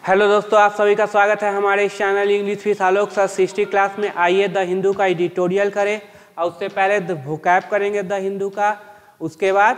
Hello दोस्तों, आप सभी का स्वागत है हमारे इस channel English with Alok sir 60 class में। आइए द हिंदू का एडिटोरियल करें और उससे पहले वोकैब करेंगे द हिंदू का, उसके बाद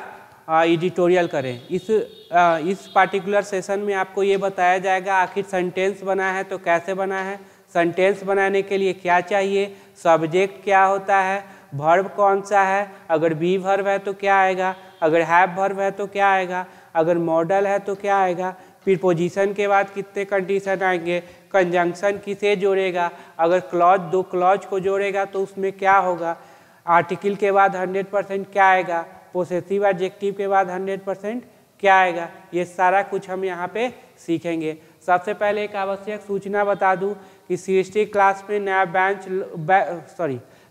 एडिटोरियल करें। इस पार्टिकुलर सेशन में आपको ये बताया जाएगा आखिर सेंटेंस बना है तो कैसे बना है, सेंटेंस बनाने के लिए क्या चाहिए, सब्जेक्ट क्या होता है, वर्ब कौन सा है, अगर बी वर्ब है तो क्या आएगा, अगर हैव वर्ब है तो क्या आएगा, अगर मॉडल है तो क्या आएगा, प्रीपोजिशन के बाद कितने कंडीशन आएंगे, कंजंक्शन किसे जोड़ेगा, अगर क्लॉज दो क्लॉज को जोड़ेगा तो उसमें क्या होगा, आर्टिकल के बाद 100% क्या आएगा, पोसेसिव एडजेक्टिव के बाद 100% क्या आएगा, ये सारा कुछ हम यहाँ पे सीखेंगे। सबसे पहले एक आवश्यक सूचना बता दूं कि 60 क्लास में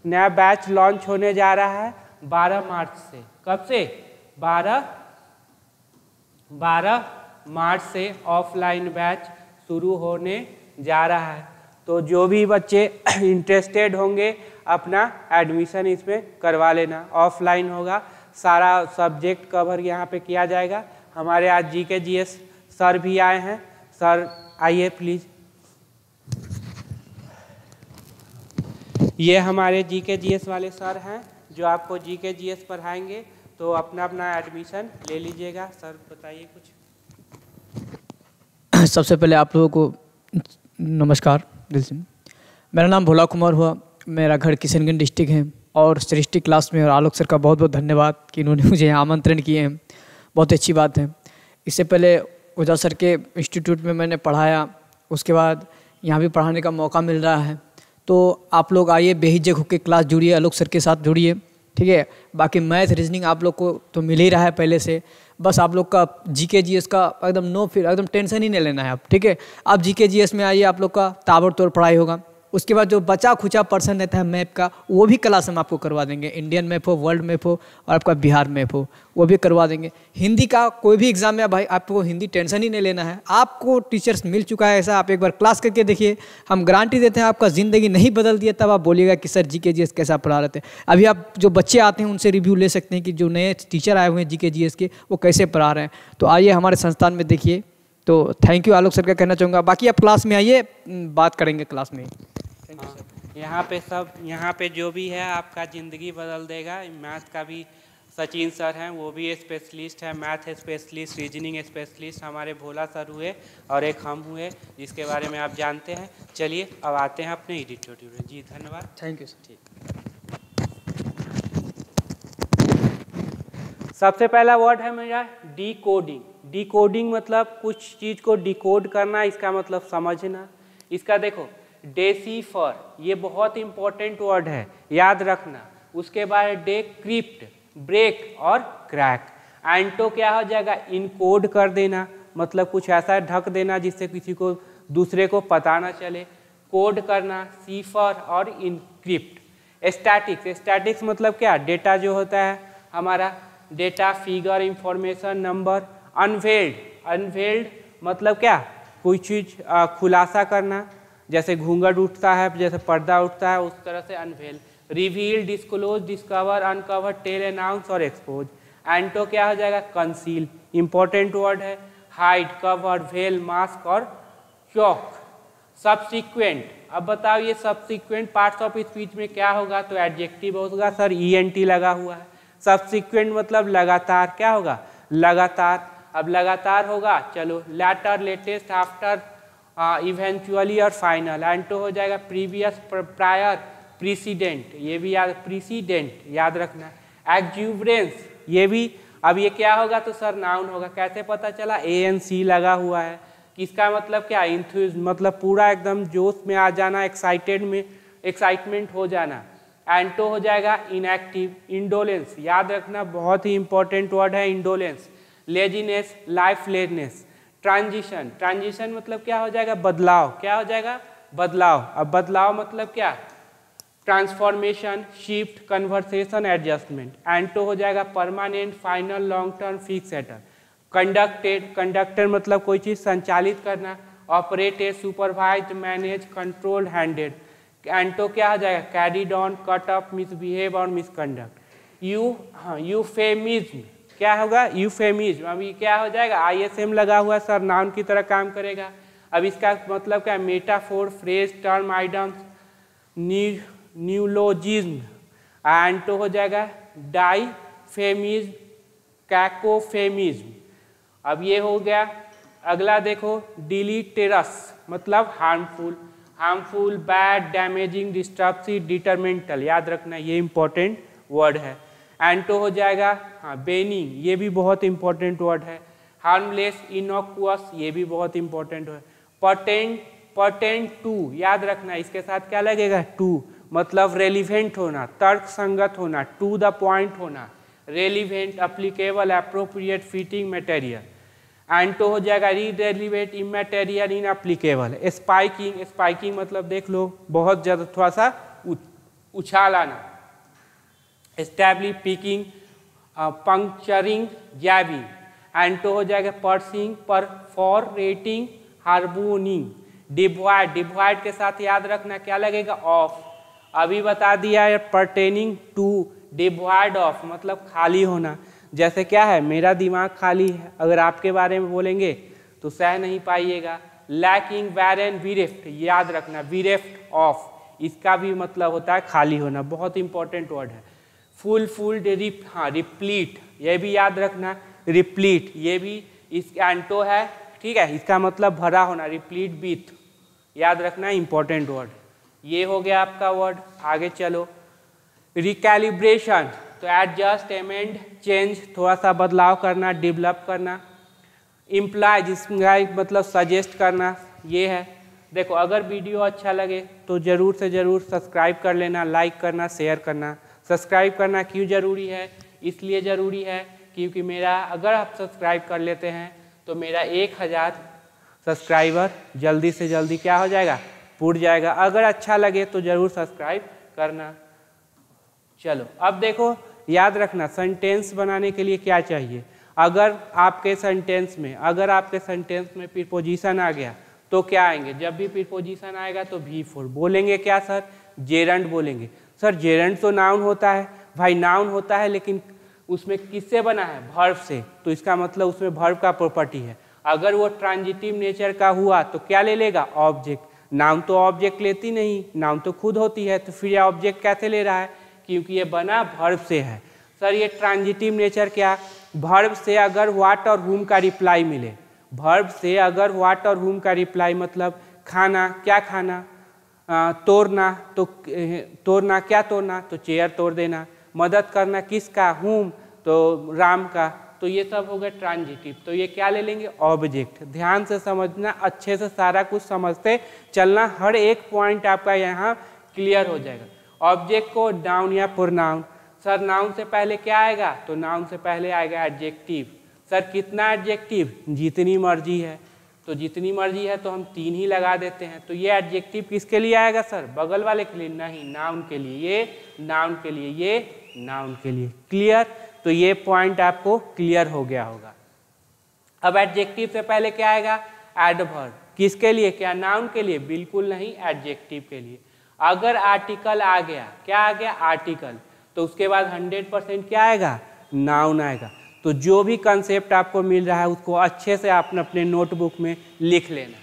नया बैच लॉन्च होने जा रहा है 12 मार्च से। कब से? 12 मार्च से ऑफलाइन बैच शुरू होने जा रहा है। तो जो भी बच्चे इंटरेस्टेड होंगे अपना एडमिशन इसमें करवा लेना। ऑफलाइन होगा, सारा सब्जेक्ट कवर यहाँ पे किया जाएगा। हमारे आज जीके जीएस सर भी आए हैं। सर आइए प्लीज़। ये हमारे जीके जीएस वाले सर हैं जो आपको जीके जीएस पढ़ाएंगे, तो अपना अपना एडमिशन ले लीजिएगा। सर बताइए कुछ। सबसे पहले आप लोगों को नमस्कार दिल से। मेरा नाम भोला कुमार हुआ, मेरा घर किशनगंज डिस्ट्रिक्ट है और 60 क्लास में और आलोक सर का बहुत बहुत धन्यवाद कि इन्होंने मुझे यहाँ आमंत्रण किए हैं, बहुत अच्छी बात है। इससे पहले ओझा सर के इंस्टीट्यूट में मैंने पढ़ाया, उसके बाद यहाँ भी पढ़ाने का मौका मिल रहा है। तो आप लोग आइए बेहिचक होकर क्लास जुड़िए, आलोक सर के साथ जुड़िए, ठीक है। बाकी मैथ रीजनिंग आप लोग को तो मिल ही रहा है पहले से, बस आप लोग का जीके जीएस का एकदम एकदम टेंशन ही नहीं लेना है आप, ठीक है। आप जीके जीएस में आइए, आप लोग का ताबड़तोड़ पढ़ाई होगा। उसके बाद जो बचा खुचा पर्सन रहता है मैप का, वो भी क्लास हम आपको करवा देंगे। इंडियन मैप हो, वर्ल्ड मैप हो और आपका बिहार मैप हो, वो भी करवा देंगे। हिंदी का कोई भी एग्जाम में भाई आपको हिंदी टेंशन ही नहीं लेना है, आपको टीचर्स मिल चुका है ऐसा। आप एक बार क्लास करके देखिए, हम गारंटी देते हैं आपका ज़िंदगी नहीं बदल दिया तब आप बोलिएगा कि सर जीके जीएस कैसा पढ़ा रहे थे। अभी आप जो बच्चे आते हैं उनसे रिव्यू ले सकते हैं कि जो नए टीचर आए हुए हैं जीके जीएस के वो कैसे पढ़ा रहे हैं। तो आइए हमारे संस्थान में देखिए। तो थैंक यू आलोक सर का कहना चाहूँगा। बाकी आप क्लास में आइए, बात करेंगे क्लास में। यहाँ पे जो भी है आपका ज़िंदगी बदल देगा। मैथ का भी सचिन सर हैं, वो भी स्पेशलिस्ट है, मैथ स्पेशलिस्ट, रीजनिंग स्पेशलिस्ट हमारे भोला सर हुए और एक हम हुए जिसके बारे में आप जानते हैं। चलिए अब आते हैं अपने एडिटोरियल। जी धन्यवाद, थैंक यू सर। ठीक। सबसे पहला वर्ड है मेरा डिकोडिंग। डिकोडिंग मतलब कुछ चीज़ को डिकोड करना, इसका मतलब समझना। इसका देखो डेसिफर, ये बहुत इंपॉर्टेंट वर्ड है, याद रखना। उसके बाद डेक्रिप्ट, ब्रेक और क्रैक। एंटो क्या हो जाएगा? इनकोड कर देना, मतलब कुछ ऐसा ढक देना जिससे किसी को दूसरे को पता ना चले। कोड करना, सीफर और इनक्रिप्ट। स्टैटिक्स, स्टैटिक्स मतलब क्या? डेटा जो होता है हमारा, data, figure, information, number. Unveiled, unveiled मतलब क्या? कोई चीज़ खुलासा करना, जैसे घूंघट उठता है, जैसे पर्दा उठता है, उस तरह से unveil. Reveal, disclose, discover, uncover, tell, announce और एक्सपोज। एंटो क्या हो जाएगा? कंसील, इंपॉर्टेंट वर्ड है। हाइड, कवर, वेल, मास्क और चौक। सबसिक्वेंट, अब बताओ ये सबसिक्वेंट पार्ट्स ऑफ स्पीच में क्या होगा? तो एडजेक्टिव होगा सर, ENT लगा हुआ है। सबसिक्वेंट मतलब लगातार, क्या होगा? लगातार। अब लगातार होगा, चलो लैटर, लेटेस्ट, आफ्टर, इवेंचुअली और फाइनल। एंटो हो जाएगा प्रीवियस, प्रायर, प्रीसीडेंट, ये भी याद, प्रीसीडेंट याद रखना। एक्जुबरेंस, ये भी, अब ये क्या होगा? तो सर नाउन होगा। कैसे पता चला? ANC लगा हुआ है। इसका मतलब क्या? इंथ्यूज, मतलब पूरा एकदम जोश में आ जाना, एक्साइटमेंट हो जाना। एंटो हो जाएगा इनएक्टिव। इंडोलेंस, याद रखना, बहुत ही इंपॉर्टेंट वर्ड है इंडोलेंस। लेजीनेस, लाइफलेसनेस। ट्रांजिशन, ट्रांजिशन मतलब क्या हो जाएगा? बदलाव, क्या हो जाएगा? बदलाव। अब बदलाव मतलब क्या? Transformation, shift, conversation, adjustment. एंटो हो जाएगा permanent, final, long term, fix, settle. Conducted, conductor मतलब कोई चीज़ संचालित करना। Operated, supervise, manage, control, handed. एंटो क्या हो जाएगा? Carried on, cut off, misbehave और मिसकंडक्ट। यूफेमिज्म, क्या होगा? यूफेमिज्म। अभी क्या हो जाएगा? ISM लगा हुआ सर, नाउन की तरह काम करेगा। अब इसका मतलब क्या है, मेटाफोर, फ्रेज, टर्म, आइडम्स, न्यूलोजिज्म, एंटो हो जाएगा डाइफेमिज्म, कैकोफेमिज्म। अब ये हो गया। अगला देखो डिलीटेरस मतलब harmful, harmful, bad, damaging, disruptive, detrimental, याद रखना ये इंपॉर्टेंट वर्ड है। एंटो हो जाएगा हाँ बेनिंग, ये भी बहुत इंपॉर्टेंट वर्ड है। हार्मलेस, इनोक्वस, ये भी बहुत इंपॉर्टेंट है। पर्टेंट, पर्टेंट टू, याद रखना इसके साथ क्या लगेगा टू, मतलब रेलिवेंट होना, तर्क संगत होना, टू द पॉइंट होना, relevant, applicable, appropriate, fitting, material. एंटो हो जाएगा irrelevant, immaterial, inapplicable. Spiking, spiking मतलब देख लो बहुत ज़्यादा थोड़ा सा उछाल आना। Establish, picking, पंक्चरिंग, जैबिंग। एंटो हो जाएगा पर्सिंग, परफोरेटिंग, हार्बोनिंग। डिवॉइड, डिवॉइड के साथ याद रखना क्या लगेगा ऑफ, अभी बता दिया है पर्टेनिंग टू, डिवॉइड ऑफ मतलब खाली होना। जैसे क्या है, मेरा दिमाग खाली है, अगर आपके बारे में बोलेंगे तो सह नहीं पाइएगा। लैकिंग, बैरन, विरेफ्ट, याद रखना विरेफ्ट ऑफ, इसका भी मतलब होता है खाली होना, बहुत इंपॉर्टेंट वर्ड है। फुल, फुल्ड, रिप्लीट, ये भी याद रखना, रिप्लीट ये भी इस एंटो है, ठीक है, इसका मतलब भरा होना, रिप्लीट विथ, याद रखना इंपॉर्टेंट वर्ड। ये हो गया आपका वर्ड। आगे चलो, रिकैलिब्रेशन तो एडजस्ट, अमेंड, चेंज, थोड़ा सा बदलाव करना, डेवलप करना। इम्प्लाई, जिसका मतलब सजेस्ट करना, ये है। देखो अगर वीडियो अच्छा लगे तो ज़रूर से ज़रूर सब्सक्राइब कर लेना, लाइक करना, शेयर करना। सब्सक्राइब करना क्यों ज़रूरी है, इसलिए ज़रूरी है क्योंकि मेरा अगर आप सब्सक्राइब कर लेते हैं तो मेरा 1000 सब्सक्राइबर जल्दी से जल्दी क्या हो जाएगा, पूर्ण जाएगा। अगर अच्छा लगे तो ज़रूर सब्सक्राइब करना। चलो अब देखो याद रखना सेंटेंस बनाने के लिए क्या चाहिए। अगर आपके सेंटेंस में प्रीपोजिशन आ गया तो क्या आएंगे, जब भी प्रीपोजिशन आएगा तो V4 बोलेंगे क्या सर, जेरंड बोलेंगे। सर जेरंड तो नाउन होता है, भाई नाउन होता है लेकिन उसमें किससे बना है, वर्ब से, तो इसका मतलब उसमें वर्ब का प्रॉपर्टी है। अगर वो ट्रांजिटिव नेचर का हुआ तो क्या ले लेगा, ऑब्जेक्ट। नाउन तो ऑब्जेक्ट लेती नहीं, नाउन तो खुद होती है, तो फिर ये ऑब्जेक्ट कैसे ले रहा है, क्योंकि ये बना वर्ब से है। सर ये ट्रांजिटिव नेचर क्या, वर्ब से अगर व्हाट और हुम का रिप्लाई मिले, वर्ब से अगर व्हाट और हुम का रिप्लाई मतलब खाना, क्या खाना, तोड़ना, तो तोड़ना, क्या तोड़ना, तो चेयर तोड़ देना। मदद करना किसका, हुम, तो राम का, तो ये सब हो गए ट्रांजिटिव। तो ये क्या ले लेंगे, ऑब्जेक्ट। ध्यान से समझना, अच्छे से सारा कुछ समझते चलना, हर एक पॉइंट आपका यहाँ क्लियर हो जाएगा। ऑब्जेक्ट को नाउन या प्रोनाउन, सर नाउन से पहले क्या आएगा, तो नाउन से पहले आएगा एडजेक्टिव। सर कितना एडजेक्टिव, जितनी मर्जी है, तो जितनी मर्जी है तो हम 3 ही लगा देते हैं। तो ये एडजेक्टिव किसके लिए आएगा सर, बगल वाले के लिए, नहीं नाउन के लिए, ये नाउन के लिए, ये नाउन के लिए। क्लियर, तो ये पॉइंट आपको क्लियर हो गया होगा। अब एडजेक्टिव से पहले क्या आएगा, एडवर्ब। किसके लिए, क्या नाउन के लिए, बिल्कुल नहीं, एडजेक्टिव के लिए। अगर आर्टिकल आ गया, क्या आ गया, आर्टिकल, तो उसके बाद 100% क्या आएगा, नाउन आएगा। तो जो भी कंसेप्ट आपको मिल रहा है उसको अच्छे से आपने अपने नोटबुक में लिख लेना।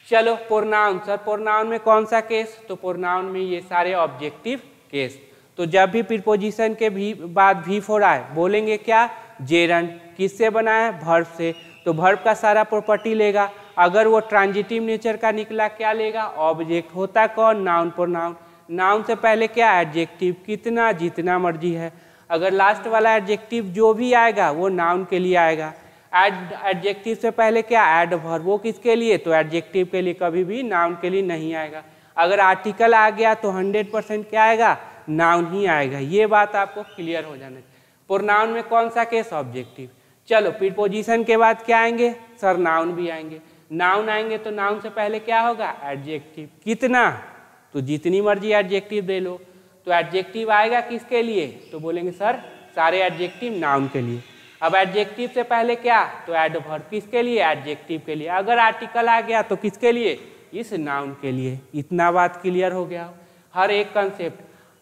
चलो प्रोनाउन, सर प्रोनाउन में कौन सा केस, तो प्रोनाउन में ये सारे ऑब्जेक्टिव केस। तो जब भी प्रीपोजिशन के भी बाद V4 आए बोलेंगे क्या, जेरंड। किससे बना है, वर्ब से, तो वर्ब का सारा प्रॉपर्टी लेगा। अगर वो ट्रांजिटिव नेचर का निकला क्या लेगा, ऑब्जेक्ट। होता कौन, नाउन प्रोनाउन। नाउन से पहले क्या, एडजेक्टिव, कितना, जितना मर्जी है। अगर लास्ट वाला एडजेक्टिव जो भी आएगा वो नाउन के लिए आएगा। एडजेक्टिव से पहले क्या, एडवर्ब, वो किसके लिए, तो एडजेक्टिव के लिए, कभी भी नाउन के लिए नहीं आएगा। अगर आर्टिकल आ गया तो 100% क्या आएगा, नाउन ही आएगा। ये बात आपको क्लियर हो जाना चाहिए। प्रोनाउन में कौन सा केस, ऑब्जेक्टिव। चलो प्रीपोजिशन के बाद क्या आएंगे, सर नाउन भी आएंगे। नाउन आएंगे तो नाउन से पहले क्या होगा, एडजेक्टिव। कितना, तो जितनी मर्जी एडजेक्टिव दे लो। तो एडजेक्टिव आएगा किसके लिए, तो बोलेंगे सर सारे एडजेक्टिव नाउन के लिए। अब एडजेक्टिव से पहले क्या, तो एडवर्ब। किसके लिए, एडजेक्टिव के लिए। अगर आर्टिकल आ गया तो किसके लिए, इस नाउन के लिए। इतना बात क्लियर हो गया, हर एक कंसेप्ट।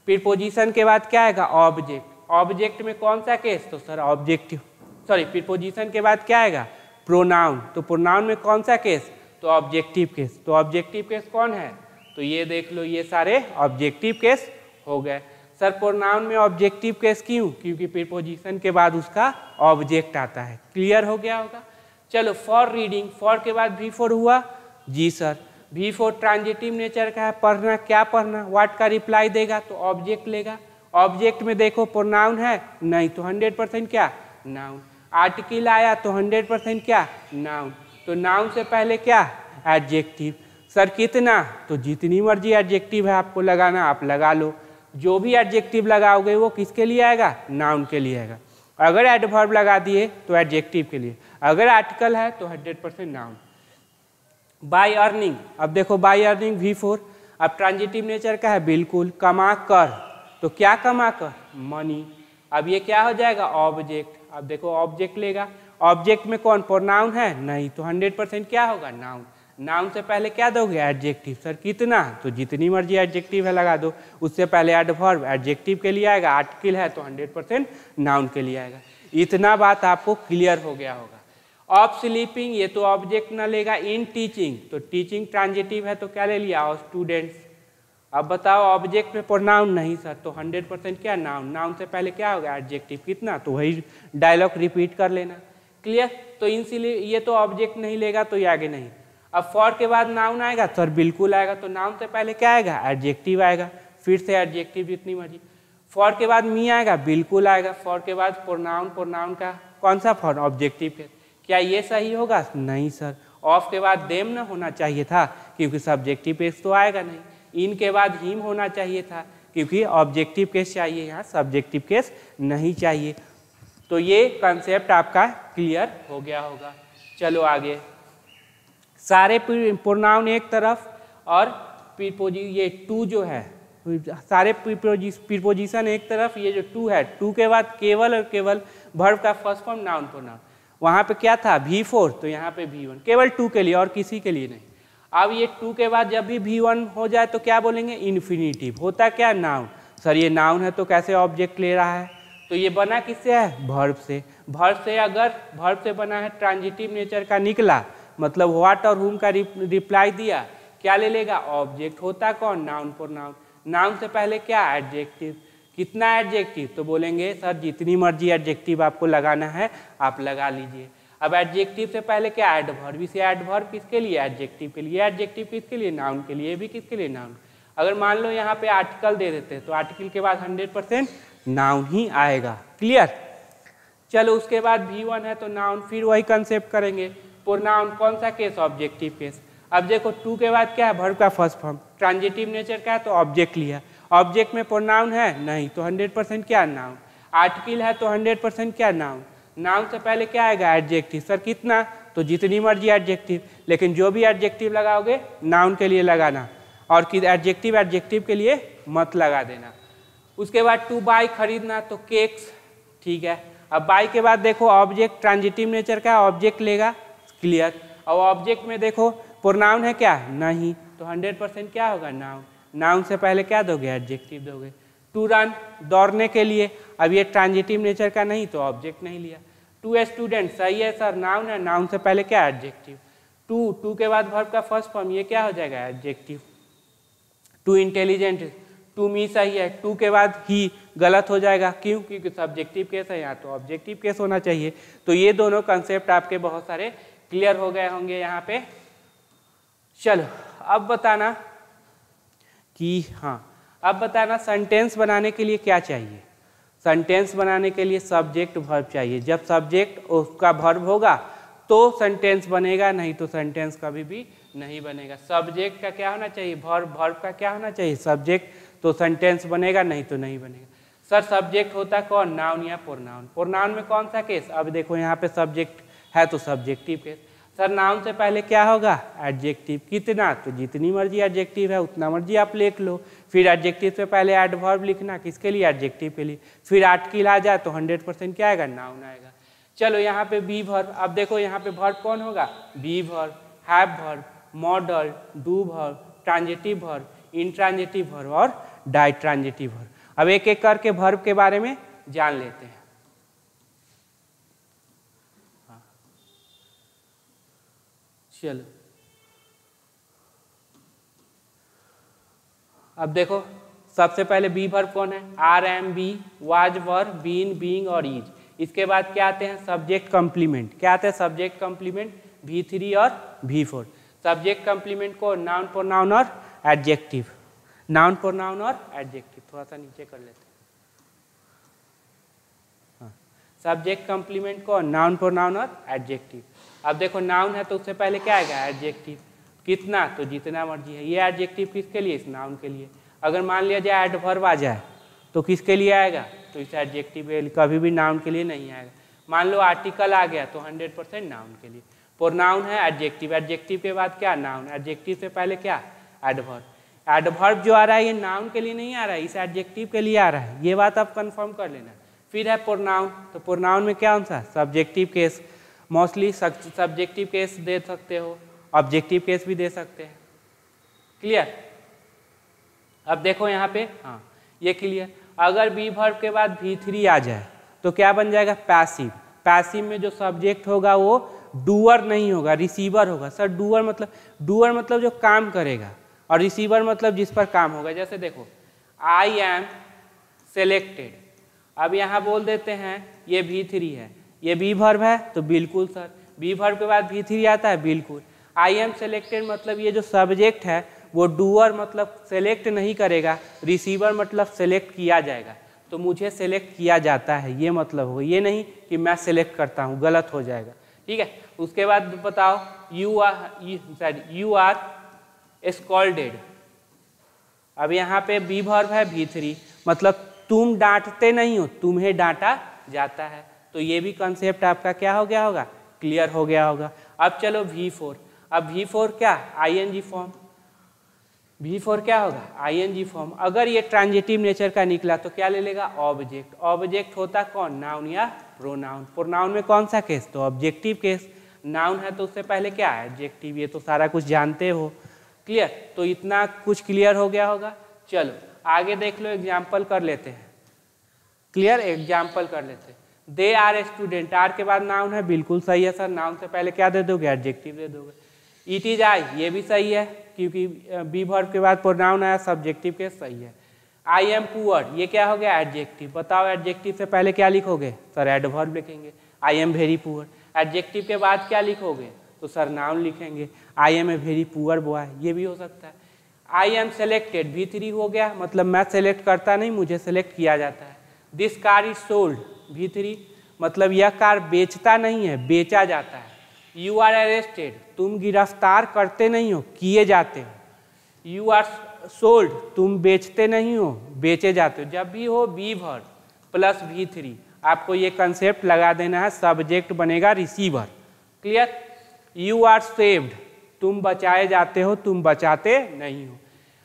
प्रीपोजिशन के बाद क्या आएगा, ऑब्जेक्ट। ऑब्जेक्ट में कौन सा केस, तो सर ऑब्जेक्टिव, सॉरी प्रीपोजिशन के बाद क्या आएगा, प्रोनाउन। तो प्रोनाउन में कौन सा केस, तो ऑब्जेक्टिव केस। तो ऑब्जेक्टिव केस कौन है? तो ये देख लो, ये सारे ऑब्जेक्टिव केस हो गए। सर प्रोनाउन में ऑब्जेक्टिव केस क्यों? क्योंकि प्रीपोजिशन के बाद उसका ऑब्जेक्ट आता है। क्लियर हो गया होगा। चलो फॉर रीडिंग, फॉर के बाद V4 हुआ। जी सर, V4 ट्रांजिटिव नेचर का है, पढ़ना। क्या पढ़ना? व्हाट का रिप्लाई देगा तो ऑब्जेक्ट लेगा। ऑब्जेक्ट में देखो प्रोनाउन है नहीं तो 100% क्या? नाउन। आर्टिकल आया तो 100% क्या? नाउन। तो नाउन से पहले क्या? एडजेक्टिव। सर कितना? तो जितनी मर्जी एडजेक्टिव है आपको लगाना, आप लगा लो। जो भी एडजेक्टिव लगाओगे वो किसके लिए आएगा? नाउन के लिए आएगा। अगर एडवर्ब लगा दिए तो एडजेक्टिव के लिए, अगर आर्टिकल है तो 100% नाउन। बाय अर्निंग, अब देखो बाय अर्निंग V4, अब ट्रांजिटिव नेचर का है बिल्कुल। कमा कर, तो क्या कमा कर? मनी। अब ये क्या हो जाएगा? ऑब्जेक्ट। अब देखो ऑब्जेक्ट लेगा। ऑब्जेक्ट में कौन? प्रोनाउन है नहीं तो 100% क्या होगा? नाउन। नाउन से पहले क्या दोगे? एडजेक्टिव। सर कितना? तो जितनी मर्जी एडजेक्टिव है लगा दो। उससे पहले एडवर्ब एडजेक्टिव के लिए आएगा, आर्टिकल है तो 100% नाउन के लिए आएगा। इतना बात आपको क्लियर हो गया होगा। ऑफ स्लीपिंग, ये तो ऑब्जेक्ट ना लेगा। इन टीचिंग, तो टीचिंग ट्रांजिटिव है तो क्या ले लिया? और स्टूडेंट्स। अब बताओ ऑब्जेक्ट में प्रोनाउन नहीं सर, तो 100% क्या? नाउन। नाउन से पहले क्या होगा? एडजेक्टिव। कितना? तो वही डायलॉग रिपीट कर लेना। क्लियर? तो इनसे ये तो ऑब्जेक्ट नहीं लेगा तो ये आगे नहीं। अब फॉर के बाद नाउन आएगा सर, बिल्कुल आएगा। तो नाउन से पहले क्या आएगा? एडजेक्टिव आएगा। फिर से एडजेक्टिव जितनी मर्जी। फॉर के बाद मी आएगा, बिल्कुल आएगा। फॉर के बाद प्रोनाउन, प्रोनाउन का कौन सा फॉर? ऑब्जेक्टिव के। क्या ये सही होगा? नहीं सर। ऑफ के बाद देम ना होना चाहिए था क्योंकि सब्जेक्टिव केस तो आएगा नहीं। इन के बाद हिम होना चाहिए था क्योंकि ऑब्जेक्टिव केस चाहिए, यहाँ सब्जेक्टिव केस नहीं चाहिए। तो ये कंसेप्ट आपका क्लियर हो गया होगा। चलो आगे। सारे प्रोनाउन एक तरफ और ये टू जो है, सारे प्रीपोजिशन एक तरफ, ये जो टू है, टू के बाद केवल और केवल वर्ब का फर्स्ट फॉर्म नाउन प्रोनाउन। वहाँ पे क्या था? V4, तो यहाँ पे V1, केवल टू के लिए और किसी के लिए नहीं। अब ये टू के बाद जब भी V1 हो जाए तो क्या बोलेंगे? इन्फिनिटिव। होता क्या? नाउन। सर ये नाउन है तो कैसे ऑब्जेक्ट ले रहा है? तो ये बना किससे है? वर्ब से। वर्ब से अगर वर्ब से बना है, ट्रांजिटिव नेचर का निकला, मतलब व्हाट और हुम का रिप्लाई दिया, क्या ले लेगा? ऑब्जेक्ट। होता कौन? Noun pronoun. नाउन से पहले क्या? एडजेक्टिव। कितना एडजेक्टिव? तो बोलेंगे सर जितनी मर्जी एडजेक्टिव आपको लगाना है आप लगा लीजिए। अब एडजेक्टिव से पहले क्या? एडवर्ब। इसे एडवर्ब किसके लिए? एडजेक्टिव के लिए। एडजेक्टिव किसके लिए? नाउन के लिए। भी किसके लिए? नाउन। अगर मान लो यहाँ पे आर्टिकल दे देते हैं तो आर्टिकल के बाद 100% नाउन ही आएगा। क्लियर? चलो उसके बाद V1 है तो नाउन, फिर वही कंसेप्ट करेंगे। प्रोनाउन कौन सा केस? Objective case. अब देखो टू के बाद क्या है? वर्ब का फर्स्ट फॉर्म। ट्रांजिटिव नेचर का है तो ऑब्जेक्ट लिया। ऑब्जेक्ट में प्रोनाउन है नहीं तो 100% क्या? नाउन। आर्टिकल है तो 100% क्या? नाउन। नाउन से पहले क्या आएगा? एडजेक्टिव। सर कितना? तो जितनी मर्जी एडजेक्टिव, लेकिन जो भी एडजेक्टिव लगाओगे नाउन के लिए लगाना और एडजेक्टिव एडजेक्टिव के लिए मत लगा देना। उसके बाद टू बाई, खरीदना, तो केक्स। ठीक है। अब बाई के बाद देखो ऑब्जेक्ट ट्रांजिटिव नेचर का, ऑब्जेक्ट लेगा। क्लियर? और ऑब्जेक्ट में देखो प्रोनाउन है क्या? नहीं, तो 100% क्या होगा? नाउन। नाउन से पहले क्या दोगे? एडजेक्टिव दोगे। टू रन, दौड़ने के लिए। अब ये ट्रांजिटिव नेचर का नहीं तो ऑब्जेक्ट नहीं लिया। टू स्टूडेंट, सही है सर, नाउन है। नाउन से पहले क्या? एडजेक्टिव। टू के बाद वर्ब का फर्स्ट फॉर्म, ये क्या हो जाएगा? Adjective. Too intelligent, to me सही है। टू के बाद ही गलत हो जाएगा, क्यों? क्योंकि सब्जेक्टिव केस है यहाँ, तो ऑब्जेक्टिव केस होना चाहिए। तो ये दोनों कंसेप्ट आपके बहुत सारे क्लियर हो गए होंगे यहाँ पे। चलो अब बताना कि अब बताना सेंटेंस बनाने के लिए क्या चाहिए। सेंटेंस बनाने के लिए सब्जेक्ट वर्ब चाहिए। जब सब्जेक्ट उसका वर्ब होगा तो सेंटेंस बनेगा, नहीं तो सेंटेंस कभी भी नहीं बनेगा। सब्जेक्ट का क्या होना चाहिए? वर्ब। वर्ब का क्या होना चाहिए? सब्जेक्ट। तो सेंटेंस बनेगा, नहीं तो नहीं बनेगा। सर सब्जेक्ट होता कौन? नाउन या प्रोनाउन। प्रोनाउन में कौन सा केस? अब देखो यहाँ पे सब्जेक्ट है तो सब्जेक्टिव केस। सर नाउन से पहले क्या होगा? एडजेक्टिव। कितना? तो जितनी मर्जी एडजेक्टिव है उतना मर्जी आप लिख लो। फिर एडजेक्टिव से पहले एडवर्ब लिखना, किसके लिए? एडजेक्टिव के लिए। फिर आर्टिकल आ जाए तो 100% क्या आएगा? नाउन आएगा। चलो यहाँ पे बी वर्ब। अब देखो यहाँ पे वर्ब कौन होगा? Be verb, have verb, modal, do verb, transitive verb, intransitive verb और डाइट्रांजिटिव वर्ब। अब एक एक करके वर्ब के बारे में जान लेते हैं। चलो अब देखो सबसे पहले बी वर्ब कौन है, are am be, was were, been being और इज। इसके बाद क्या आते हैं सब्जेक्ट कॉम्प्लीमेंट। क्या आते हैं सब्जेक्ट कॉम्प्लीमेंट, V3 और V4। सब्जेक्ट कॉम्प्लीमेंट को नाउन प्रोनाउन और एडजेक्टिव, नाउन प्रोनाउन और एडजेक्टिव। थोड़ा सा नीचे कर लेते हैं। सब्जेक्ट कॉम्प्लीमेंट को नाउन प्रोनाउन और एडजेक्टिव। अब देखो नाउन है तो उससे पहले क्या आएगा एडजेक्टिव, कितना तो जितना मर्जी है। ये एडजेक्टिव किसके लिए, इस नाउन के लिए। अगर मान लिया जाए एडवर्ब आ जाए तो किसके लिए आएगा, तो इस एडजेक्टिव के लिए, कभी भी नाउन के लिए नहीं आएगा। मान लो आर्टिकल आ गया तो 100% नाउन के लिए। प्रोनाउन है एडजेक्टिव, एडजेक्टिव के बाद क्या नाउन, एडजेक्टिव से पहले क्या एडवर्ब। एडवर्ब जो आ रहा है ये नाउन के लिए नहीं आ रहा है, इस एडजेक्टिव के लिए आ रहा है, ये बात आप कंफर्म कर लेना। फिर है प्रोनाउन, तो प्रोनाउन में क्या सा subjective case, mostly subjective case दे सकते हो, ऑब्जेक्टिव केस भी दे सकते हैं। क्लियर। अब देखो यहाँ पे हाँ ये क्लियर। अगर बी वर्ब के बाद V3 आ जाए तो क्या बन जाएगा पैसिव। पैसिव में जो सब्जेक्ट होगा वो डूअर नहीं होगा, रिसीवर होगा। सर डूअर मतलब जो काम करेगा, और रिसीवर मतलब जिस पर काम होगा। जैसे देखो आई एम सेलेक्टेड, अब यहाँ बोल देते हैं ये V3 है, ये बी वर्ब है तो बिल्कुल सर बी वर्ब के बाद V3 आता है बिल्कुल। आई एम सेलेक्टेड मतलब ये जो सब्जेक्ट है वो डूअर मतलब सेलेक्ट नहीं करेगा, रिसीवर मतलब सेलेक्ट किया जाएगा। तो मुझे सेलेक्ट किया जाता है ये मतलब हो, ये नहीं कि मैं सेलेक्ट करता हूँ, गलत हो जाएगा। ठीक है। उसके बाद बताओ यू आर स्कॉल्डेड। अब यहाँ पे बी वर्ब है V3 मतलब तुम डांटते नहीं हो, तुम्हें डांटा जाता है। तो ये भी कॉन्सेप्ट आपका क्या हो गया होगा, क्लियर हो गया होगा। अब चलो V4। अब V4 क्या ING फॉर्म, V4 क्या होगा ING फॉर्म। अगर ये ट्रांजिटिव नेचर का निकला तो क्या ले लेगा ऑब्जेक्ट। ऑब्जेक्ट होता कौन, नाउन या प्रोनाउन। प्रोनाउन में कौन सा केस, तो ऑब्जेक्टिव केस। नाउन है तो उससे पहले क्या है एडजेक्टिव। ये तो सारा कुछ जानते हो। क्लियर। तो इतना कुछ क्लियर हो गया होगा। चलो आगे देख लो, एग्जाम्पल कर लेते हैं। क्लियर, एग्जाम्पल कर लेते हैं। दे आर स्टूडेंट, आर के बाद नाउन है बिल्कुल सही है सर। नाउन से पहले क्या दे दोगे एडजेक्टिव दे दोगे। इट इज आई, ये भी सही है क्योंकि बी वर्ब के बाद प्रोनाउन आया, सब्जेक्टिव के सही है। आई एम पुअर, ये क्या हो गया एडजेक्टिव। बताओ एडजेक्टिव से पहले क्या लिखोगे, सर एडवर्ब लिखेंगे। I am very poor. Adjective के बाद क्या लिखोगे, तो सर नाउन लिखेंगे। I am a very poor boy, ये भी हो सकता है। आई एम सेलेक्टेड, V3 हो गया मतलब मैं सेलेक्ट करता नहीं, मुझे सेलेक्ट किया जाता है। This car is sold, V3 मतलब यह कार बेचता नहीं है, बेचा जाता है। यू आर अरेस्टेड, तुम गिरफ्तार करते नहीं हो, किए जाते हो। यू आर सोल्ड, तुम बेचते नहीं हो, बेचे जाते हो। जब भी हो बी वर्ब प्लस V3, आपको ये कंसेप्ट लगा देना है, सब्जेक्ट बनेगा receiver. Clear. You are saved, तुम बचाए जाते हो, तुम बचाते नहीं हो।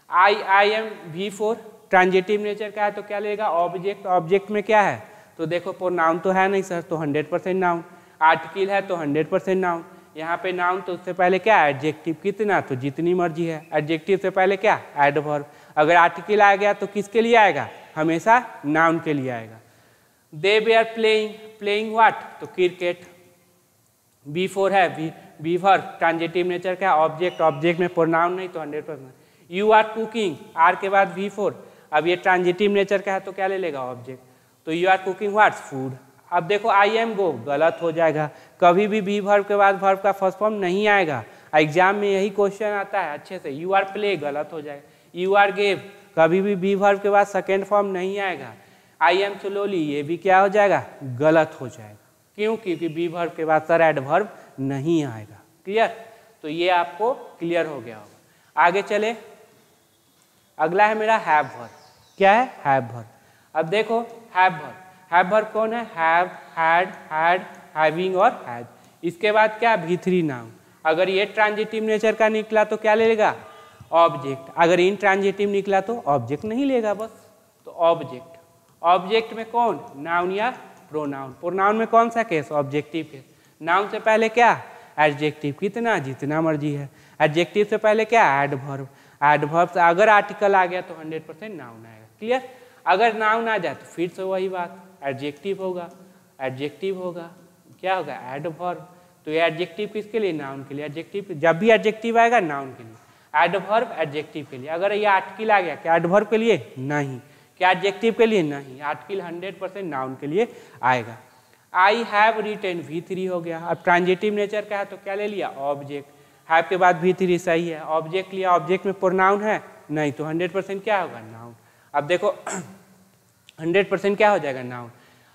I am V4 transitive nature का है तो क्या लेगा ऑब्जेक्ट। ऑब्जेक्ट में क्या है, तो देखो प्रोनाउन तो है नहीं सर, तो 100% नाउन। आर्टिकल है तो 100% नाउन। यहाँ पे नाउन तो उससे पहले क्या है एडजेक्टिव, कितना तो जितनी मर्जी है। एडजेक्टिव से पहले क्या एडवर्ब। अगर आर्टिकल आ गया तो किसके लिए आएगा, हमेशा नाउन के लिए आएगा। दे वे आर प्लेइंग, प्लेइंग व्हाट, तो क्रिकेट। B4 है बी वर्ब ट्रांजिटिव नेचर का ऑब्जेक्ट, ऑब्जेक्ट में प्रोनाउन नहीं तो 100%। यू आर कुकिंग, आर के बाद V4, अब ये ट्रांजिटिव नेचर का है तो क्या ले लेगा ऑब्जेक्ट। तो you are cooking what food. अब देखो आई एम गो, गलत हो जाएगा। कभी भी बी वर्ब के बाद वर्ब का फर्स्ट फॉर्म नहीं आएगा। एग्जाम में यही क्वेश्चन आता है अच्छे से। यू आर प्ले, गलत हो जाएगा। यू आर गेव, कभी भी बी वर्ब के बाद सेकेंड फॉर्म नहीं आएगा। आई एम स्लोली, ये भी क्या हो जाएगा गलत हो जाएगा। क्यों, क्योंकि बी वर्ब के बाद सर एडवर्ब नहीं आएगा। क्लियर। तो ये आपको क्लियर हो गया होगा। आगे चले, अगला है मेरा हैव वर्ब। क्या है हैव वर्ब। अब देखो हैव वर्ब, हैव वर्ब कौन है, हैव, हैड, हैड, हैविंग और हैज। इसके बाद क्या V3 नाउन। अगर ये ट्रांजिटिव नेचर का निकला तो क्या लेगा ऑब्जेक्ट। अगर इन ट्रांजिटिव निकला तो ऑब्जेक्ट नहीं लेगा बस, तो ऑब्जेक्ट। ऑब्जेक्ट में कौन, नाउन या प्रोनाउन। प्रोनाउन में कौन सा केस, ऑब्जेक्टिव केस। नाउन से पहले क्या एडजेक्टिव, कितना जितना मर्जी है। एडजेक्टिव से पहले क्या एडवर्ब। एडवर्ब से अगर आर्टिकल आ गया तो 100% नाउन आएगा। क्लियर। अगर नाउन आ जाए तो फिर से वही बात, एडजेक्टिव होगा। एडजेक्टिव होगा क्या होगा एडवर्ब। तो ये एडजेक्टिव किसके लिए, नाउन के लिए। एडजेक्टिव जब भी एडजेक्टिव आएगा नाउन के लिए। एडवर्ब एडजेक्टिव के लिए। अगर ये आर्टिकल आ गया, क्या एडवर्ब के लिए? नहीं। क्या एडजेक्टिव के लिए? नहीं। आर्टिकल 100% नाउन के लिए आएगा। आई हैव रिटन, V3 हो गया। अब ट्रांजिटिव नेचर का है तो क्या ले लिया? ऑब्जेक्ट। हैव के बाद V3 सही है। ऑब्जेक्ट लिया, ऑब्जेक्ट में प्रोनाउन है? नहीं, तो 100% क्या होगा? नाउन। अब देखो 100% क्या हो जाएगा? नाउन।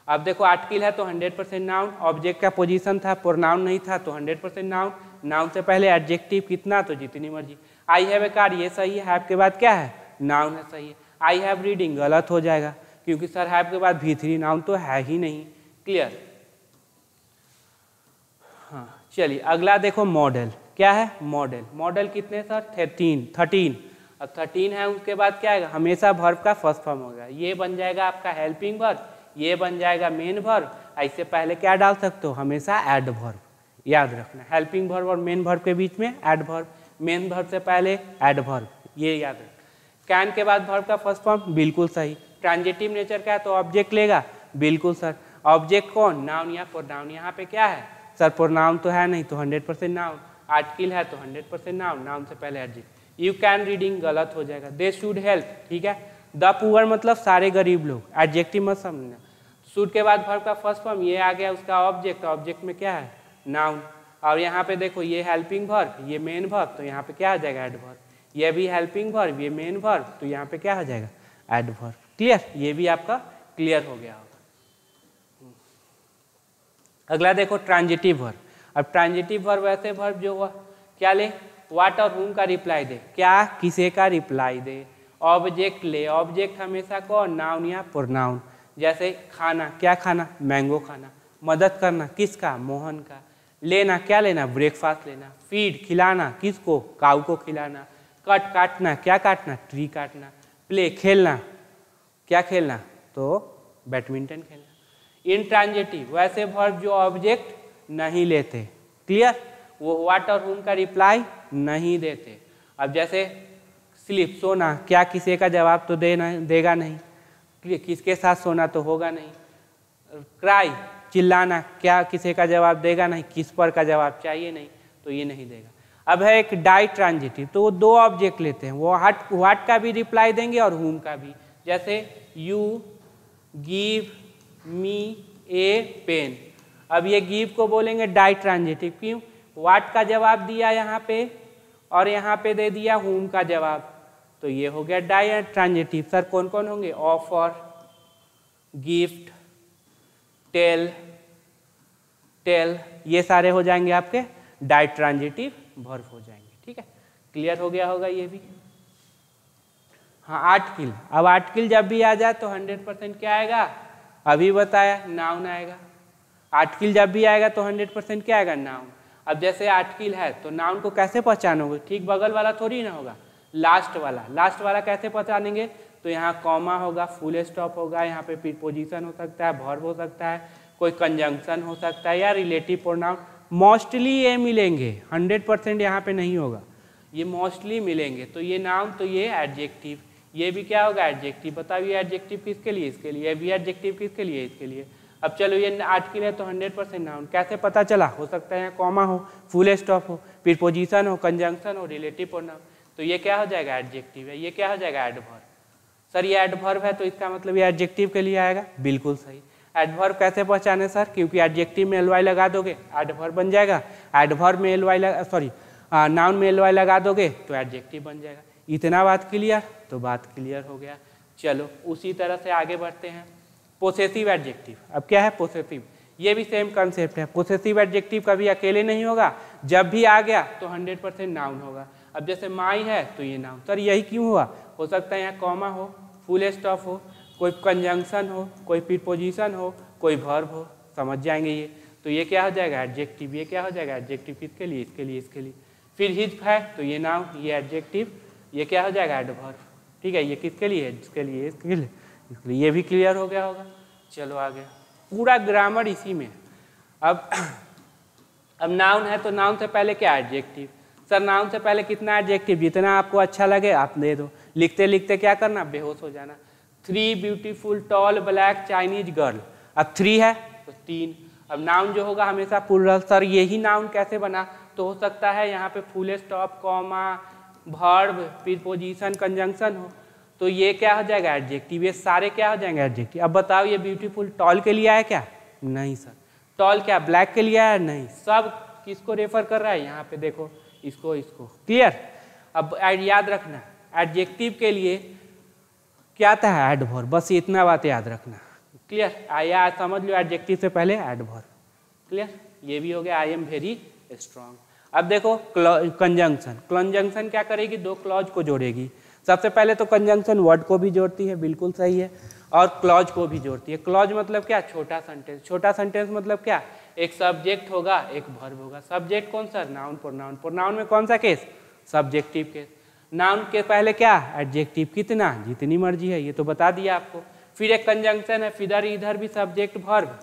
अब देखो आर्टिकल है तो 100% नाउन, ऑब्जेक्ट का पोजीशन था, प्रोनाउन नहीं था तो 100% नाउन। नाउन से पहले एडजेक्टिव कितना? तो जितनी मर्जी। आई हैव ए कार, ये सही है। हैव के बाद क्या है? नाउन है, सही है। आई हैव रीडिंग गलत हो जाएगा क्योंकि सर हैव के बाद V3 नाउन तो है ही नहीं। क्लियर? हाँ, चलिए अगला देखो मॉडल। क्या है? मॉडल। मॉडल कितने सर? 13। अब 13 है, उसके बाद क्या आएगा? हमेशा वर्ब का फर्स्ट फॉर्म होगा। ये बन जाएगा आपका हेल्पिंग वर्ब, ये बन जाएगा मेन वर्ब। ऐसे पहले क्या डाल सकते हो? हमेशा एडवर्ब। याद रखना, हेल्पिंग वर्ब और मेन वर्ब के बीच में एडवर्ब, मेन वर्ब से पहले एडवर्ब, ये याद रखना। कैन के बाद वर्ब का फर्स्ट फॉर्म, बिल्कुल सही। ट्रांजिटिव नेचर का है तो ऑब्जेक्ट लेगा, बिल्कुल सर। ऑब्जेक्ट कौन? नाउन या प्रोनाउन। यहाँ पे क्या है सर? प्रोनाउन तो है नहीं तो 100% नाउन। आर्टिकल है तो 100% नाउन, नाउन से पहले एडजेक्टिव। यू कैन रीडिंग गलत हो जाएगा। दे शुड हेल्प, ठीक है। द पुअर मतलब सारे गरीब लोग, एडजेक्टिव मत समझना। शुड के बाद वर्ब का फर्स्ट फॉर्म, ये आ गया उसका ऑब्जेक्ट, ऑब्जेक्ट में क्या है? नाउन। और यहाँ पे देखो ये हेल्पिंग वर्ब, ये मेन वर्ब, तो यहाँ पे क्या आ जाएगा? एडवर्ब। ये भी हेल्पिंग वर्ब, ये मेन वर्ब, तो यहाँ पे क्या हो जाएगा? एडवर्ब। क्लियर? ये भी आपका क्लियर हो गया होगा। अगला देखो ट्रांजिटिव वर्ब। अब ट्रांजिटिव वर्ब ऐसे वर्ब जो हुआ, क्या ले? व्हाट और हुम का रिप्लाई दे। क्या? किसे का रिप्लाई दे। ऑब्जेक्ट ले, ऑब्जेक्ट हमेशा कौन? नाउन या प्रोनाउन। जैसे खाना, क्या खाना? मैंगो खाना। मदद करना, किसका? मोहन का। लेना, क्या लेना? ब्रेकफास्ट लेना। फीड, खिलाना, किसको? काऊ को खिलाना। कट, काटना, क्या काटना? ट्री काटना। प्ले, खेलना, क्या खेलना? तो बैडमिंटन खेलना। इंट्रांजिटिव वैसे वर्ब जो ऑब्जेक्ट नहीं लेते। क्लियर? वो व्हाट और हुम का रिप्लाई नहीं देते। अब जैसे स्लीप, सोना, क्या? किसी का जवाब तो देगा नहीं। किसके साथ सोना तो होगा नहीं। क्राई, चिल्लाना, क्या? किसी का जवाब देगा नहीं। किस पर का जवाब चाहिए नहीं, तो ये नहीं देगा। अब है एक डाई ट्रांजिटिव, तो वो दो ऑब्जेक्ट लेते हैं, वो व्हाट का भी रिप्लाई देंगे और हुम का भी। जैसे you give me a pen. अब ये गिव को बोलेंगे डाई ट्रांजिटिव, क्यों? व्हाट का जवाब दिया यहाँ पे और यहाँ पे दे दिया हुम का जवाब, तो ये हो गया डाई ट्रांजिटिव। सर कौन कौन होंगे? ऑफर, गिफ्ट, टेल, ये सारे हो जाएंगे आपके डाई ट्रांजिटिव वर्ब हो जाएंगे। ठीक है, क्लियर हो गया होगा ये भी। हाँ, आर्टिकल। अब आर्टिकल जब भी आ जाए तो 100% क्या आएगा? अभी बताया, नाउन आएगा। आर्टिकल जब भी आएगा तो 100% क्या आएगा? नाउन। अब जैसे आर्टिकल है तो नाउन को कैसे पहचानोगे? ठीक बगल वाला थोड़ी ना होगा, लास्ट वाला। लास्ट वाला कैसे पहचानेंगे? तो यहाँ कॉमा होगा, फुल स्टॉप होगा, यहाँ पे प्रीपोजिशन हो सकता है, वर्ब हो सकता है, कोई कंजंक्शन हो सकता है या रिलेटिव प्रोनाउन। मोस्टली ये मिलेंगे, 100% यहाँ पे नहीं होगा, ये मोस्टली मिलेंगे। तो ये नाउन, तो ये एडजेक्टिव, ये भी क्या होगा? एडजेक्टिव। बताओ ये एडजेक्टिव किसके लिए? इसके लिए। ये भी एडजेक्टिव किसके लिए? इसके लिए। अब चलो ये आर्टिकल है तो 100% नाउन। कैसे पता चला? हो सकता है यहाँ कॉमा हो, फुल स्टॉप हो, प्रीपोजिशन हो, कंजंक्शन हो, रिलेटिव प्रोनाउन, तो ये क्या हो जाएगा? एडजेक्टिव है। ये क्या हो जाएगा? एडवर्ब। सर ये एडवर्ब है तो इसका मतलब ये एडजेक्टिव के लिए आएगा, बिल्कुल सही। एडवर्ब कैसे पहचाने सर? क्योंकि एडजेक्टिव में एलवाई लगा दोगे एडवर्ब बन जाएगा, एडवर्ब में नाउन में एलवाई लगा दोगे तो एडजेक्टिव बन जाएगा। इतना बात क्लियर? तो बात क्लियर हो गया। चलो उसी तरह से आगे बढ़ते हैं। Possessive adjective. अब क्या है? पोसेसिव। ये भी सेम कंसेप्ट है। पोसेसिव एडजेक्टिव कभी अकेले नहीं होगा, जब भी आ गया तो 100% नाउन होगा। अब जैसे माई है तो ये नाउन। सर यही क्यों हुआ? हो सकता है यहाँ कॉमा हो, फुल स्टॉप हो, कोई कंजंक्शन हो, कोई प्रीपोजिशन हो, कोई वर्ब हो, समझ जाएंगे ये। तो ये क्या हो जाएगा? एडजेक्टिव। ये क्या हो जाएगा? एडजेक्टिव। किसके लिए? इसके लिए, इसके लिए। फिर हिज है तो ये नाउन, ये एडजेक्टिव, ये क्या हो जाएगा? एडवर्ब। ठीक है, ये किसके लिए है? जिसके लिए, इसके लिए, इसके लिए। ये भी क्लियर हो गया होगा। चलो आगे, पूरा ग्रामर इसी में। अब नाउन है तो नाउन से पहले क्या? एडजेक्टिव। सर नाउन से पहले कितना एडजेक्टिव? जितना आपको अच्छा लगे आप दे दो। लिखते लिखते क्या करना? बेहोश हो जाना। 3 beautiful tall black Chinese girl. अब 3 है तो 3। अब नाउन जो होगा हमेशा प्लूरल। सर यही नाउन कैसे बना? तो हो सकता है यहाँ पे full stop, comma, verb, preposition, conjunction हो तो ये क्या हो जाएगा एडजेक्टिव, ये सारे क्या हो जाएंगे एडजेक्टिव। अब बताओ ये ब्यूटीफुल टॉल के लिए आया क्या? नहीं सर। टॉल क्या ब्लैक के लिए आया? नहीं। सब किसको रेफर कर रहा है? यहाँ पे देखो इसको इसको। क्लियर? अब याद रखना एडजेक्टिव के लिए क्या था? एडवर्ब। बस इतना बात याद रखना। क्लियर? आया समझ लो एडजेक्टिव से पहले एडवर्ब। क्लियर? ये भी हो गया आई एम वेरी स्ट्रांग। अब देखो कंजंक्शन। कंजंक्शन क्या करेगी? दो क्लॉज को जोड़ेगी। सबसे पहले तो कंजंक्शन वर्ड को भी जोड़ती है, बिल्कुल सही है, और क्लॉज को भी जोड़ती है। क्लॉज मतलब क्या? छोटा सेंटेंस। छोटा सेंटेंस मतलब क्या? एक सब्जेक्ट होगा, एक वर्ब होगा। सब्जेक्ट कौन सा? Noun, pronoun. प्रोनाउन में कौन सा केस? Subjective case. नाउन के पहले क्या? एडजेक्टिव। कितना? जितनी मर्जी है, ये तो बता दिया आपको। फिर एक कंजंक्शन है, फिर इधर भी सब्जेक्ट वर्ब।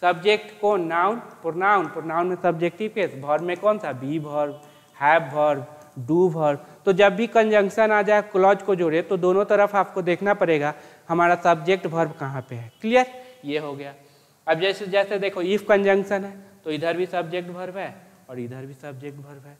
सब्जेक्ट कौन? Noun, pronoun. प्रोनाउन में सब्जेक्टिव केस। वर्ब में कौन सा? Be verb, have verb, do verb. तो जब भी कंजंक्शन आ जाए क्लॉज को जोड़े तो दोनों तरफ आपको देखना पड़ेगा हमारा सब्जेक्ट वर्ब कहाँ पे है। क्लियर? ये हो गया। अब जैसे जैसे देखो इफ कंजंक्शन है तो इधर भी सब्जेक्ट वर्ब है और इधर भी सब्जेक्ट वर्ब है।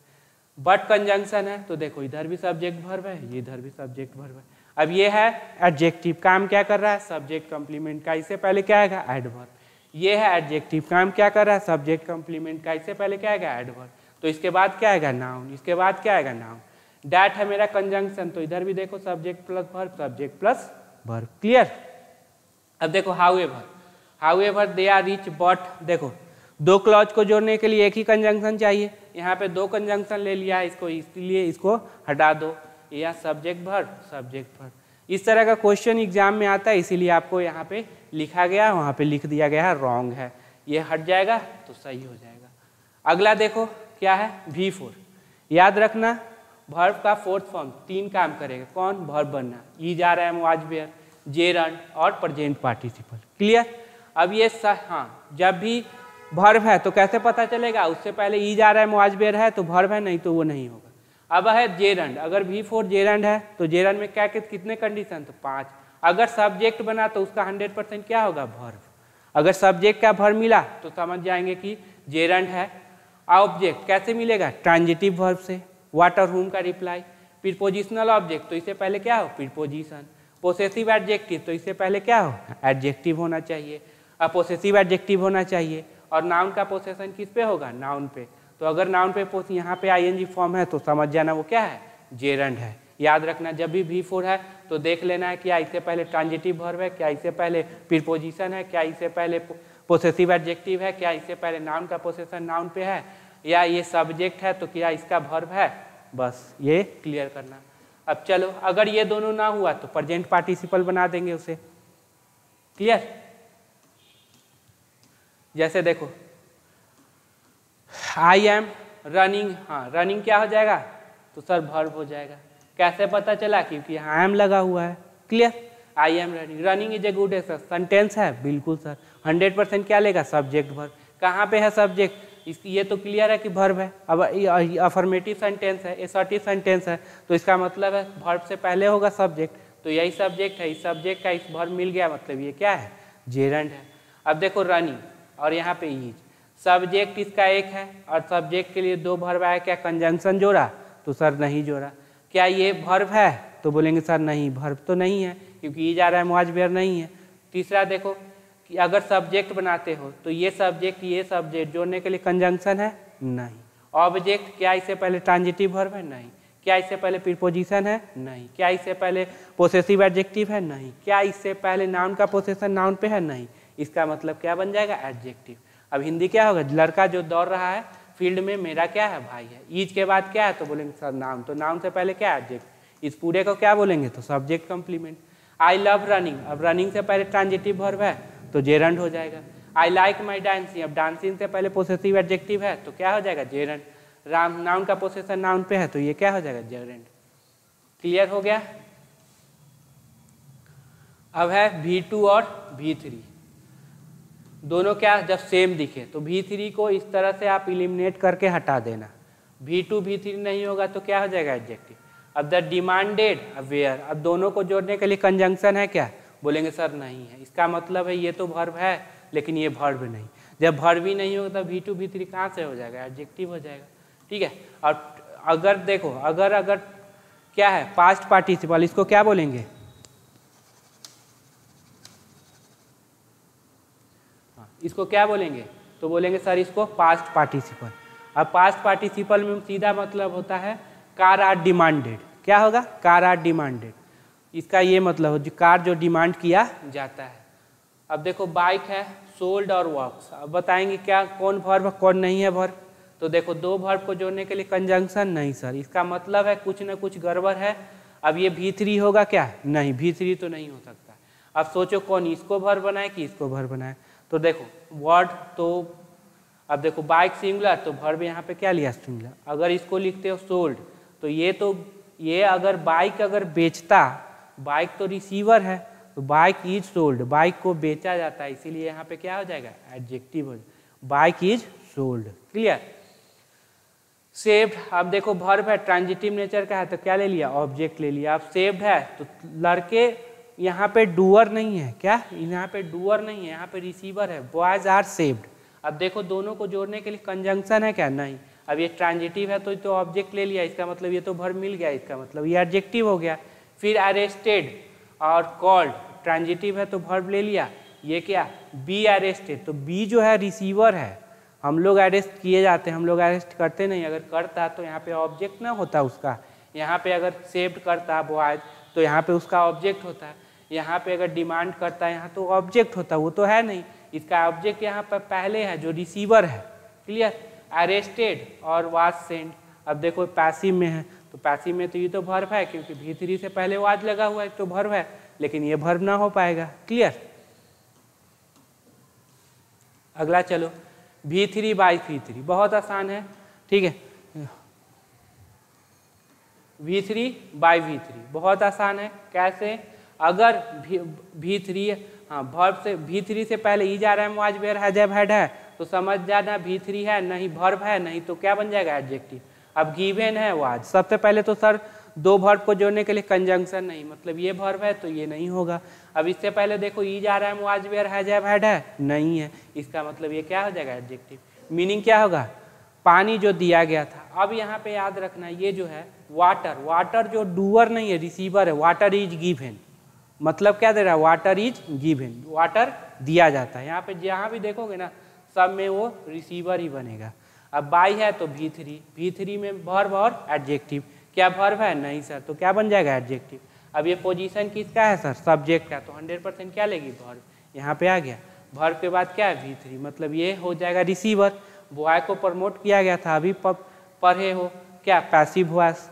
बट कंजंक्शन है तो देखो इधर भी सब्जेक्ट वर्ब है, ये इधर भी सब्जेक्ट वर्ब है। अब ये है एडजेक्टिव, काम क्या कर रहा है? सब्जेक्ट कंप्लीमेंट का। इससे पहले क्या आएगा? एडवर्ब। ये है एडजेक्टिव, काम क्या कर रहा है? सब्जेक्ट कंप्लीमेंट का। इससे पहले क्या आएगा? एडवर्ब। तो इसके बाद क्या आएगा? नाउन। इसके बाद क्या आएगा? नाउन। डैट है मेरा कंजंक्शन, तो इधर भी देखो subject plus verb, subject plus verb. Clear? अब देखो however. However they are rich, but देखो दो क्लॉज को जोड़ने के लिए एक ही कंजंक्शन चाहिए। यहाँ पे दो कंजंक्शन ले लिया है, इसको इसलिए इसको हटा दो। या सब्जेक्ट वर्ब, सब्जेक्ट वर्ब। इस तरह का क्वेश्चन एग्जाम में आता है, इसीलिए आपको यहाँ पे लिखा गया, वहाँ पे लिख दिया गया है रॉन्ग है। ये हट जाएगा तो सही हो जाएगा। अगला देखो क्या है? V4। याद रखना वर्ब का फोर्थ फॉर्म तीन काम करेगा। कौन? वर्ब बनना। ई जा रहा है, वाज वेयर, जेरंड और प्रेजेंट पार्टिसिपल। क्लियर? अब ये हाँ, जब भी वर्ब है तो कैसे पता चलेगा? उससे पहले ई जा रहा है, वाज वेयर है तो वर्ब है, नहीं तो वो नहीं होगा। अब है जेरंड। अगर V4 जेरंड है तो जेरंड में क्या कितने कंडीशन? तो 5। अगर सब्जेक्ट बना तो उसका 100% क्या होगा? वर्ब। अगर सब्जेक्ट का वर्ब मिला तो समझ जाएंगे कि जेरंड है। ऑब्जेक्ट कैसे मिलेगा? ट्रांजिटिव वर्ब से। वाटर रूम का रिप्लाई। प्रीपोजिशनल ऑब्जेक्ट तो इससे पहले क्या हो? प्रीपोजिशन। पोसेसिव एडजेक्टिव तो इससे पहले क्या हो? एडजेक्टिव होना चाहिए। अपोसेसिव एडजेक्टिव होना चाहिए। और नाउन का पोसेशन किस पे होगा? नाउन पे। तो अगर नाउन पे यहाँ पे ING फॉर्म है तो समझ जाना वो क्या है? जेरंड है। याद रखना जब भी V4 है तो देख लेना है क्या इससे पहले ट्रांजिटिव वर्ब है, क्या इससे पहले प्रीपोजिशन है, क्या इससे पहले पोसेसिव एडजेक्टिव है, क्या इससे पहले नाउन का पोसेशन नाउन पे है, या ये सब्जेक्ट है तो क्या इसका वर्ब है। बस ये क्लियर करना। अब चलो अगर ये दोनों ना हुआ तो प्रेजेंट पार्टिसिपल बना देंगे उसे। क्लियर? जैसे देखो आई एम रनिंग। हाँ, रनिंग क्या हो जाएगा? तो सर वर्ब हो जाएगा। कैसे पता चला? क्योंकि यहाँ एम लगा हुआ है। Clear? I am running. Running is a good sentence है, बिल्कुल सर। 100% क्या लेगा? Subject verb. कहाँ पे है सब्जेक्ट? ये तो क्लियर है कि वर्ब है। अब अफर्मेटिव सेंटेंस है, असर्टिव सेंटेंस है, तो इसका मतलब है वर्ब से पहले होगा सब्जेक्ट। तो यही सब्जेक्ट है, इस सब्जेक्ट का इस वर्ब मिल गया, मतलब ये क्या है? जेरंड है। अब देखो रनिंग और यहाँ पे इज। सब्जेक्ट इसका एक है और सब्जेक्ट के लिए दो वर्ब आया, क्या कंजंक्शन जोड़ा? तो सर नहीं जोड़ा। क्या ये वर्ब है? तो बोलेंगे सर नहीं, वर्ब तो नहीं है क्योंकि ये जा रहा है, वाज वेयर नहीं है। तीसरा देखो कि अगर सब्जेक्ट बनाते हो तो ये सब्जेक्ट जोड़ने के लिए कंजंक्शन है? नहीं। ऑब्जेक्ट क्या इससे पहले ट्रांजिटिव वर्ब है? नहीं। क्या इससे पहले प्रीपोजिशन है? नहीं। क्या इससे पहले पोसेसिव एडजेक्टिव है? नहीं। क्या इससे पहले नाउन का पोसेशन नाउन पे है? नहीं। इसका मतलब क्या बन जाएगा? एडजेक्टिव। अब हिंदी क्या होगा? लड़का जो दौड़ रहा है फील्ड में, मेरा क्या है? भाई है। ईज के बाद क्या है? तो बोलेंगे सर नाउन। तो नाउन से पहले क्या? एडजेक्ट। इस पूरे को क्या बोलेंगे? तो subject complement. I love running. अब रनिंग से पहले ट्रांजिटिव वर्ब है तो जेरंड हो जाएगा। I like my dancing. अब डांसिंग से पहले पोसेसिव एडजेक्टिव है तो क्या हो जाएगा? जेरंड। राम नाउन का पोसेशन नाउन पे है तो ये क्या हो जाएगा? जेरंड। क्लियर हो गया? अब है V2 और V3 दोनों क्या जब सेम दिखे तो V3 को इस तरह से आप इलिमिनेट करके हटा देना। V2 V3 नहीं होगा तो क्या हो जाएगा? एडजेक्टिव। अब द डिमांडेड, अब वेयर, अब दोनों को जोड़ने के लिए कंजंक्शन है क्या? बोलेंगे सर नहीं है। इसका मतलब है ये तो वर्ब है लेकिन ये वर्ब नहीं। जब वर्ब ही नहीं होगा तो V2 V3 कहाँ से हो जाएगा? एडजेक्टिव हो जाएगा। ठीक है। और अगर देखो अगर क्या है, पास्ट पार्टिसिपल, इसको क्या बोलेंगे, इसको क्या बोलेंगे, तो बोलेंगे सर इसको पास्ट पार्टिसिपल। अब पास्ट पार्टिसिपल में सीधा मतलब होता है कार आर डिमांडेड, क्या होगा, कार आर डिमांडेड, इसका ये मतलब हो कार जो डिमांड किया जाता है। अब देखो बाइक है, सोल्ड और वर्क्स, अब बताएंगे क्या कौन वर्ब कौन नहीं है वर्ब, तो देखो दो वर्ब को जोड़ने के लिए कंजंक्शन नहीं सर, इसका मतलब है कुछ ना कुछ गड़बड़ है। अब ये V3 होगा क्या, नहीं V3 तो नहीं हो सकता। अब सोचो कौन इसको वर्ब बनाए कि इसको वर्ब बनाए, तो देखो वर्ड तो अब देखो बाइक सिंगुलर तो वर्ब यहाँ पे क्या लिया सिंगुलर, अगर इसको लिखते हो सोल्ड तो ये अगर बाइक अगर बेचता, बाइक तो रिसीवर है, तो बाइक इज सोल्ड, बाइक को बेचा जाता है, इसीलिए यहाँ पे क्या हो जाएगा एडजेक्टिव हो जाएगा, bike is sold, clear. Saved, अब देखो वर्ब है ट्रांजिटिव नेचर का है तो क्या ले लिया, ऑब्जेक्ट ले लिया। अब सेव्ड है तो लड़के, यहाँ पे डूअर नहीं है, क्या यहाँ पे डूअर नहीं है, यहाँ पे रिसीवर है, बॉयज आर सेव्ड। अब देखो दोनों को जोड़ने के लिए कंजंक्शन है क्या, नहीं। अब ये ट्रांजिटिव है तो ऑब्जेक्ट ले लिया, इसका मतलब ये तो वर्ब मिल गया, इसका मतलब ये एडजेक्टिव हो गया। फिर अरेस्टेड और कॉल्ड, ट्रांजिटिव है तो वर्ब ले लिया, ये क्या बी अरेस्टेड, तो बी जो है रिसीवर है, हम लोग अरेस्ट किए जाते हैं, हम लोग अरेस्ट करते नहीं, अगर करता तो यहाँ पे ऑब्जेक्ट ना होता उसका, यहाँ पे अगर सेव्ड करता बॉयज तो यहाँ पे उसका ऑब्जेक्ट होता है, यहाँ पे अगर डिमांड करता है यहाँ तो ऑब्जेक्ट होता, वो तो है नहीं, इसका ऑब्जेक्ट यहाँ पर पहले है जो रिसीवर है, क्लियर। अरेस्टेड और वाज सेंड, अब देखो पैसिव में है तो पैसिव में तो ये तो वर्ब है क्योंकि V3 से पहले वाज लगा हुआ है तो वर्ब है, लेकिन ये वर्ब ना हो पाएगा, क्लियर। अगला चलो V3 बाई V3, बहुत आसान है, ठीक है, V3 बाई V3 बहुत आसान है, कैसे, अगर V3 हाँ वर्ब से V3 से ई जा रहा है, was were has have had है तो समझ जाना V3 है, नहीं वर्ब है, नहीं तो क्या बन जाएगा एडजेक्टिव। अब गिवन है वाज, सबसे पहले तो सर दो वर्ब को जोड़ने के लिए कंजंक्शन नहीं, मतलब ये वर्ब है तो ये नहीं होगा। अब इससे पहले देखो ई जा रहा है, was were has have had है, नहीं है, इसका मतलब ये क्या हो जाएगा एडजेक्टिव। मीनिंग क्या होगा, पानी जो दिया गया था। अब यहाँ पे याद रखना ये जो है वाटर, वाटर जो डूअर नहीं है रिसीवर है, वाटर इज गिवन, मतलब क्या दे रहा है, वाटर इज गिवन, वाटर दिया जाता है। यहाँ पे जहाँ भी देखोगे ना सब में वो रिसीवर ही बनेगा। अब बाई है तो V3 में वर्ब और एडजेक्टिव, क्या वर्ब है, नहीं सर, तो क्या बन जाएगा एडजेक्टिव। अब ये पोजीशन किसका है सर, सब्जेक्ट का, तो 100% क्या लेगी वर्ब, यहाँ पे आ गया। वर्ब के बाद क्या है V3, मतलब ये हो जाएगा रिसीवर, बॉय को प्रमोट किया गया था, अभी पढ़े हो क्या पैसिव वॉइस।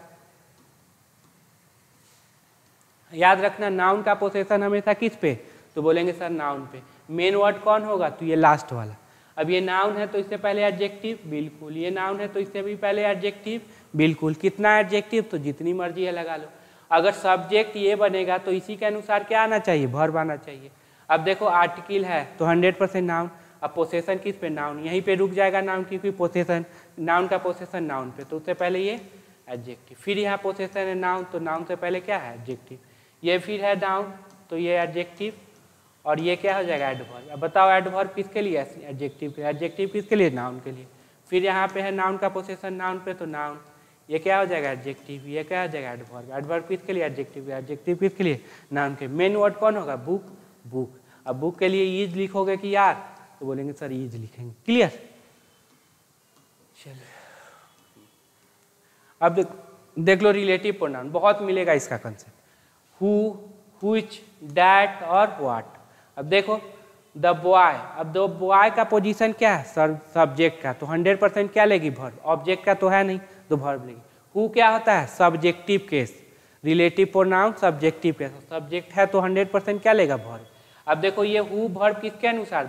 याद रखना नाउन का पोसेशन हमेशा किस पे, तो बोलेंगे सर नाउन पे। मेन वर्ड कौन होगा, तो ये लास्ट वाला। अब ये नाउन है तो इससे पहले एडजेक्टिव, बिल्कुल, ये नाउन है तो इससे भी पहले एडजेक्टिव, बिल्कुल। कितना एडजेक्टिव, तो जितनी मर्जी है लगा लो। अगर सब्जेक्ट ये बनेगा तो इसी के अनुसार क्या आना चाहिए, वर्ब आना चाहिए। अब देखो आर्टिकल है तो 100% नाउन, अब पोसेशन किस पे, नाउन, यहीं पे रुक जाएगा नाउन, क्योंकि पोसेशन नाउन का पोसेशन नाउन पे, तो उससे पहले ये एडजेक्टिव। फिर यहाँ पोसेशन है नाउन, तो नाउन से पहले क्या है एडजेक्टिव, ये फिर है नाउन तो ये एडजेक्टिव, और ये क्या हो जाएगा एडवर्ब। अब बताओ एडवर्ब किसके लिए, एडजेक्टिव के, एडजेक्टिव किसके लिए, नाउन के लिए। फिर यहाँ पे है नाउन का पोसेशन नाउन पे, तो नाउन, ये क्या हो जाएगा एडजेक्टिव, ये क्या हो जाएगा एडवर्ब। एडवर्ब किसके लिए, एडजेक्टिव, एडजेक्टिव किसके लिए, नाउन के। मेन वर्ड कौन होगा, बुक, बुक। अब बुक के लिए ईज लिखोगे कि यार, तो बोलेंगे सर ईज लिखेंगे, क्लियर। चलिए अब देख लो रिलेटिव प्रोनाउन, बहुत मिलेगा इसका कंसेप्ट, हु, व्हिच, दैट और व्हाट। अब देखो द बॉय, अब द बॉय का पोजीशन क्या है, सब्जेक्ट का, तो 100% क्या लेगी वर्ब, ऑब्जेक्ट का तो है नहीं तो वर्ब लेगी। हु क्या होता है, subjective case, relative pronoun subjective case, subject है तो 100% क्या लेगा वर्ब। अब देखो ये हु वर्ब किसके अनुसार,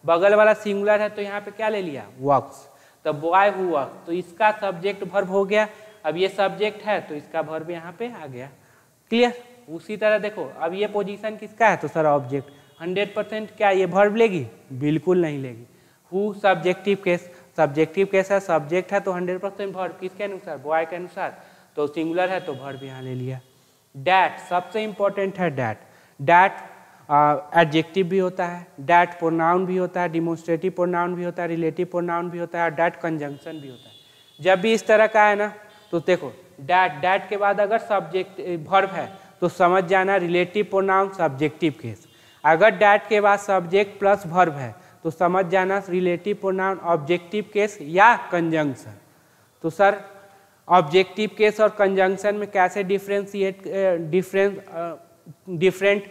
बगल वाला सिंगुलर है तो यहाँ पे क्या ले लिया, वर्क्स, तो बॉय हु वर्क, तो इसका सब्जेक्ट वर्ब हो गया। अब ये सब्जेक्ट है तो इसका वर्ब यहाँ पे आ गया, क्लियर। उसी तरह देखो अब ये पोजीशन किसका है, तो सर ऑब्जेक्ट, 100% क्या ये वर्ब लेगी, बिल्कुल नहीं लेगी। Who subjective case, subjective case है, सब्जेक्ट है तो 100% वर्ब किसके अनुसार, बॉय के अनुसार, तो सिंगुलर है तो वर्ब यहाँ ले लिया। डैट सबसे इंपॉर्टेंट है, डैट एडजेक्टिव भी होता है, डैट प्रोनाउन भी होता है, डिमोन्स्ट्रेटिव प्रोनाउन भी होता है, रिलेटिव प्रोनाउन भी होता है, और डैट कंजंक्शन भी होता है। जब भी इस तरह का है ना तो देखो डैट के बाद अगर सब्जेक्ट वर्ब है तो समझ जाना रिलेटिव प्रोनाउन सब्जेक्टिव केस। अगर डैट के बाद सब्जेक्ट प्लस वर्ब है तो समझ जाना रिलेटिव प्रोनाउन ऑब्जेक्टिव केस या कंजंक्शन। तो सर ऑब्जेक्टिव केस और कंजंक्शन में कैसे डिफरेंट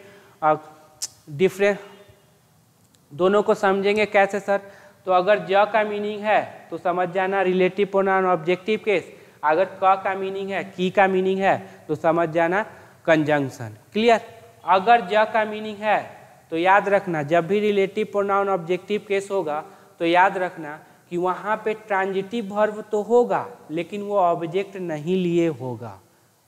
दोनों को समझेंगे कैसे सर? तो अगर ज का मीनिंग है तो समझ जाना रिलेटिव प्रोनाउन ऑब्जेक्टिव केस, अगर क का मीनिंग है, की का मीनिंग है तो समझ जाना कंजंक्शन। क्लियर? अगर ज का मीनिंग है तो याद रखना जब भी रिलेटिव प्रोनाउन ऑब्जेक्टिव केस होगा तो याद रखना कि वहाँ पे ट्रांजिटिव वर्ब तो होगा लेकिन वो ऑब्जेक्ट नहीं लिए होगा।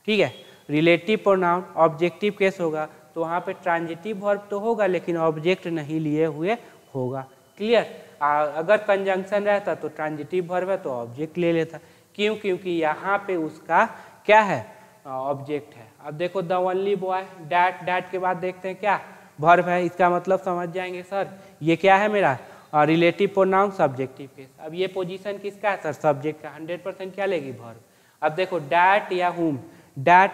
ठीक है, रिलेटिव प्रोनाउन ऑब्जेक्टिव केस होगा तो वहाँ पे ट्रांजिटिव वर्ब तो होगा लेकिन ऑब्जेक्ट नहीं लिए हुए होगा। क्लियर? अगर कंजंक्शन रहता तो ट्रांजिटिव वर्ब है तो ऑब्जेक्ट ले लेता। क्यों? क्योंकि यहाँ पे उसका क्या है? ऑब्जेक्ट है। अब देखो द ओनली बॉय, डैट के बाद देखते हैं क्या वर्ब है, इसका मतलब समझ जाएंगे सर ये क्या है मेरा रिलेटिव प्रोनाउन सब्जेक्टिव केस। अब ये पोजीशन किसका है सर? सब्जेक्ट का। 100% क्या लेगी? वर्ब। अब देखो डैट या हुम, डैट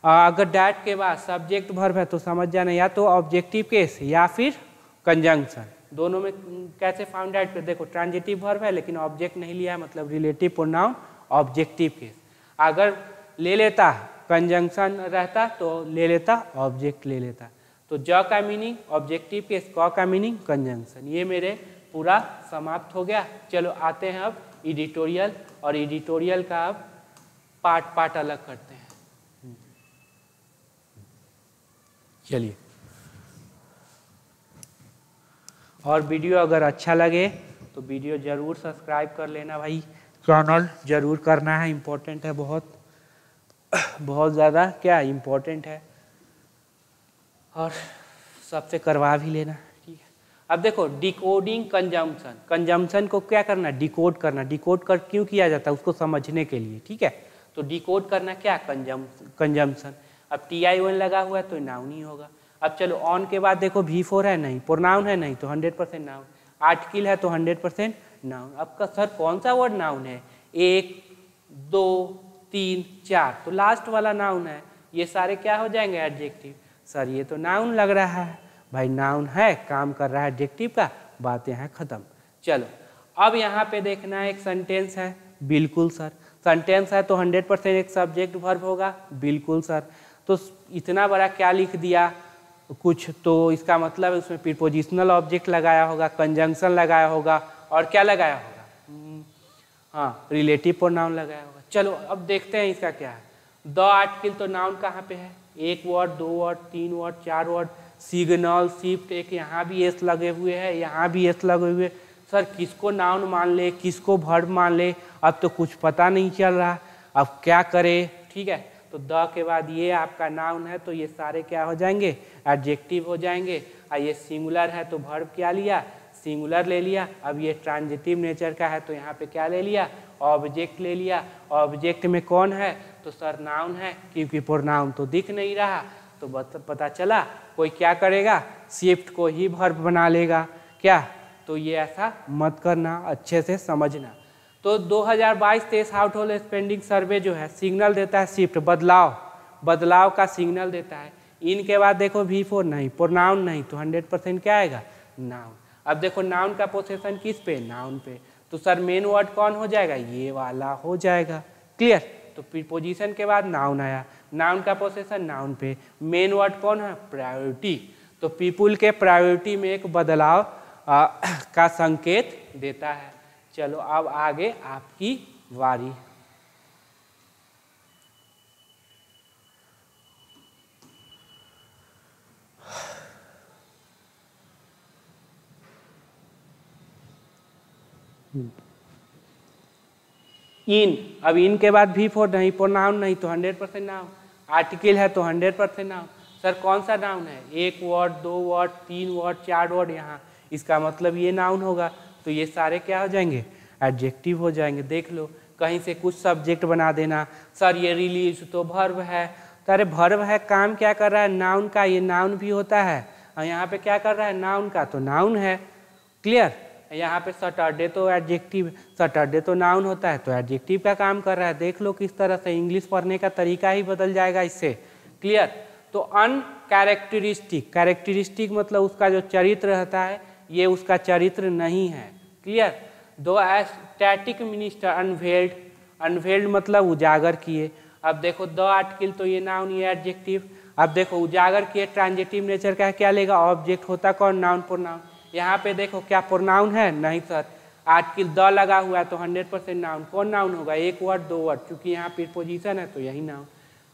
अगर डैट के बाद सब्जेक्ट वर्ब है तो समझ जाना या तो ऑब्जेक्टिव केस या फिर कंजंक्शन। दोनों में कैसे फाउंड आउट? देखो ट्रांजिटिव वर्ब है लेकिन ऑब्जेक्ट नहीं लिया है मतलब रिलेटिव प्रोनाउन ऑब्जेक्टिव केस। अगर ले लेता कंजंक्शन रहता तो ले लेता ऑब्जेक्ट ले लेता। तो ज का मीनिंग ऑब्जेक्टिव केस, क का मीनिंग कंजंक्शन। ये मेरे पूरा समाप्त हो गया। चलो आते हैं अब एडिटोरियल, और एडिटोरियल का अब पार्ट अलग करते हैं। चलिए, और वीडियो अगर अच्छा लगे तो वीडियो ज़रूर सब्सक्राइब कर लेना भाई, चैनल ज़रूर करना है, इम्पोर्टेंट है, बहुत ज़्यादा क्या इम्पोर्टेंट है, और सबसे करवा भी लेना। ठीक है, अब देखो डिकोडिंग कंजम्पशन, कंजम्पशन को क्या करना? डिकोड करना। डिकोड कर क्यों किया जाता है? उसको समझने के लिए। ठीक है, तो डिकोड करना क्या? कंजम्पशन। अब TI1 लगा हुआ है तो नाउन ही होगा। अब चलो ऑन के बाद देखो V4 है नहीं, प्रोनाउन है नहीं तो 100% नाउन, आर्टिकल है तो 100% नाउन। अब का सर कौन सा वर्ड नाउन है? 1 2 3 4 तो लास्ट वाला नाउन है, ये सारे क्या हो जाएंगे? एडजेक्टिव। सर ये तो नाउन लग रहा है भाई, नाउन है, काम कर रहा है एडजेक्टिव का, बातें हैं खत्म। चलो अब यहाँ पे देखना है एक सेंटेंस है। बिल्कुल सर, सेंटेंस है तो 100% एक सब्जेक्ट वर्ब होगा। बिल्कुल सर, तो इतना बड़ा क्या लिख दिया कुछ, तो इसका मतलब है उसमें प्रीपोजिशनल ऑब्जेक्ट लगाया होगा, कंजंक्शन लगाया होगा, और क्या लगाया होगा? हाँ, रिलेटिव प्रोनाउन लगाया होगा। चलो अब देखते हैं इसका क्या है। द आर्टिकल तो नाउन कहाँ पे है? 1 word 2 word 3 word 4 word, signal shift, एक यहाँ भी एस लगे हुए हैं, यहाँ भी एस लगे हुए। सर किसको नाउन मान ले, किसको वर्ब मान ले, अब तो कुछ पता नहीं चल रहा, अब क्या करे? ठीक है, तो द के बाद ये आपका नाउन है तो ये सारे क्या हो जाएंगे? एडजेक्टिव हो जाएंगे। और ये सिंगुलर है तो वर्ब क्या लिया? सिंगुलर ले लिया। अब ये ट्रांजिटिव नेचर का है तो यहाँ पे क्या ले लिया? ऑब्जेक्ट ले लिया। ऑब्जेक्ट में कौन है? तो सर नाउन है, क्योंकि प्रोनाउन तो दिख नहीं रहा तो पता चला कोई क्या करेगा? शिफ्ट को ही वर्ब बना लेगा क्या? तो ये ऐसा मत करना, अच्छे से समझना। तो 2022-23 हाउस होल्ड स्पेंडिंग सर्वे जो है सिग्नल देता है शिफ्ट, बदलाव का सिग्नल देता है। इनके बाद देखो V4 नहीं, प्रोनाउन नहीं, तो 100% क्या आएगा? नाउन। अब देखो नाउन का पोजीशन किस पे? नाउन पे। तो सर मेन वर्ड कौन हो जाएगा? ये वाला हो जाएगा। क्लियर? तो प्रीपोजिशन के बाद नाउन आया, नाउन का पोजीशन नाउन पे, मेन वर्ड कौन है? प्रायोरिटी। तो पीपुल के प्रायोरिटी में एक बदलाव का संकेत देता है। चलो अब आगे आपकी वारी। इन, अब इन के बाद V4 नहीं, प्रोनाउन नहीं तो 100% नाउन, आर्टिकल है तो 100% नाउन। सर कौन सा नाउन है? 1 वर्ड 2 वर्ड 3 वर्ड 4 वर्ड, यहाँ इसका मतलब ये नाउन होगा। तो ये सारे क्या हो जाएंगे? एडजेक्टिव हो जाएंगे। देख लो कहीं से कुछ सब्जेक्ट बना देना। सर ये रिलीज तो वर्ब है, तो अरे वर्ब है, काम क्या कर रहा है? नाउन का। ये नाउन भी होता है, और यहाँ पे क्या कर रहा है? नाउन का, तो नाउन है। क्लियर? यहाँ पे सैटरडे तो एडजेक्टिव, सैटरडे तो नाउन होता है तो एडजेक्टिव का काम कर रहा है। देख लो किस तरह से इंग्लिश पढ़ने का तरीका ही बदल जाएगा इससे। क्लियर। तो अनकैरेक्टरिस्टिक, कैरेक्टरिस्टिक मतलब उसका जो चरित्र रहता है, ये उसका चरित्र नहीं है। क्लियर। दो स्टैटिक मिनिस्टर अनवेल्ड, अनवेल्ड मतलब उजागर किए। अब देखो द आर्टिकल तो ये नाउन, ये एडजेक्टिव। अब देखो उजागर किए ट्रांजिटिव नेचर का है, क्या लेगा? ऑब्जेक्ट होता कौन? Noun, pronoun. यहाँ पे देखो क्या प्रोनाउन है? नहीं सर, आर्टिकल द लगा हुआ है तो 100% नाउन। कौन नाउन होगा? एक वर्ड, दो वर्ड, क्योंकि यहाँ प्रीपोजिशन है तो यही नाउन।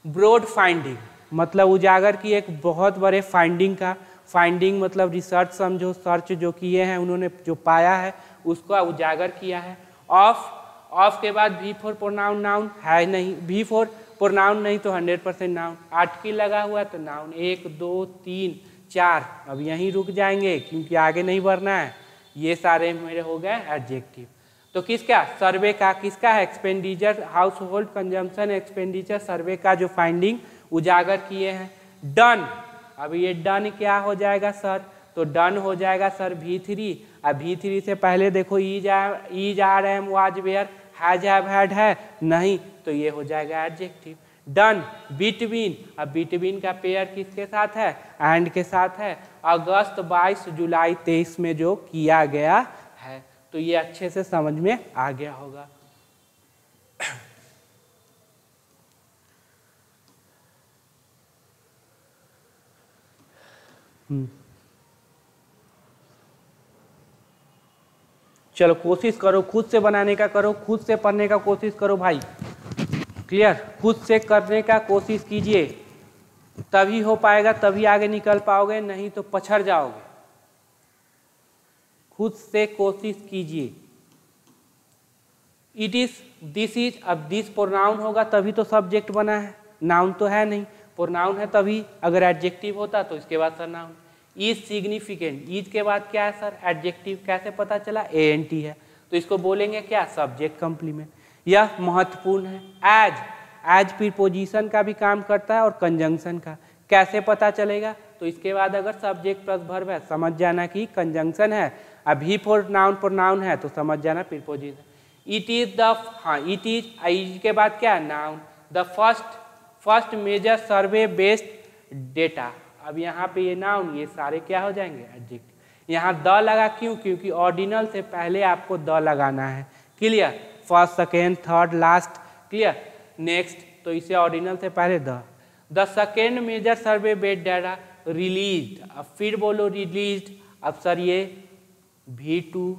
ब्रॉड फाइंडिंग मतलब उजागर की एक बहुत बड़े फाइंडिंग का, फाइंडिंग मतलब रिसर्च समझो, सर्च जो किए हैं उन्होंने, जो पाया है उसको उजागर किया है। ऑफ, ऑफ के बाद वी फॉर प्रोनाउन, नाउन है नहीं, वी फॉर प्रोनाउन नहीं तो 100% नाउन। आर्टिकल लगा हुआ है तो नाउन। 1 2 3 4, अब यहीं रुक जाएंगे क्योंकि आगे नहीं बढ़ना है। ये सारे मेरे हो गए एडजेक्टिव। तो किसका? सर्वे का। किसका है? Expenditure, household consumption expenditure, survey का जो फाइंडिंग उजागर किए हैं। डन, अब ये डन क्या हो जाएगा सर? तो डन हो जाएगा सर V3। अब V3 से पहले देखो is are am was were, has have had है नहीं, तो ये हो जाएगा एडजेक्टिव। डन। बिटवीन, अब बिटवीन का पेयर किसके साथ है? एंड के साथ है। अगस्त 22 जुलाई 23 में जो किया गया है, तो ये अच्छे से समझ में आ गया होगा। चलो कोशिश करो, खुद से बनाने का करो, खुद से पढ़ने का कोशिश करो भाई। क्लियर। खुद से करने का कोशिश कीजिए, तभी हो पाएगा, तभी आगे निकल पाओगे, नहीं तो पछड़ जाओगे। खुद से कोशिश कीजिए। इट इज, दिस इज, अब दिस प्रोनाउन होगा तभी तो सब्जेक्ट बना है, नाउन तो है नहीं। प्रोनाउन है तभी, अगर एडजेक्टिव होता तो इसके बाद sir noun. Is significant, is के बाद क्या है सर? एडजेक्टिव। कैसे पता चला? ANT है तो इसको बोलेंगे क्या? Subject complement. यह महत्वपूर्ण है। एज, एज प्रीपोजिशन का भी काम करता है और कंजंक्शन का। कैसे पता चलेगा? तो इसके बाद अगर सब्जेक्ट प्लस वर्ब है, समझ जाना कि कंजंक्शन है। अभी फॉर नाउन प्रोनाउन है तो समझ जाना प्रीपोजिशन। इट इज द, हाँ इट इज के बाद क्या है? Noun. The first major survey based data. अब यहाँ पे ये नाउन, ये सारे क्या हो जाएंगे? एडजेक्टिव। यहाँ द लगा क्यों? क्योंकि ऑर्डिनल से पहले आपको द लगाना है। Clear. First, second, third, last. Clear. Next, तो इसे ऑर्डिनल से पहले the second major survey based data released. अब फिर बोलो रिलीज्ड। अब सर ये V2,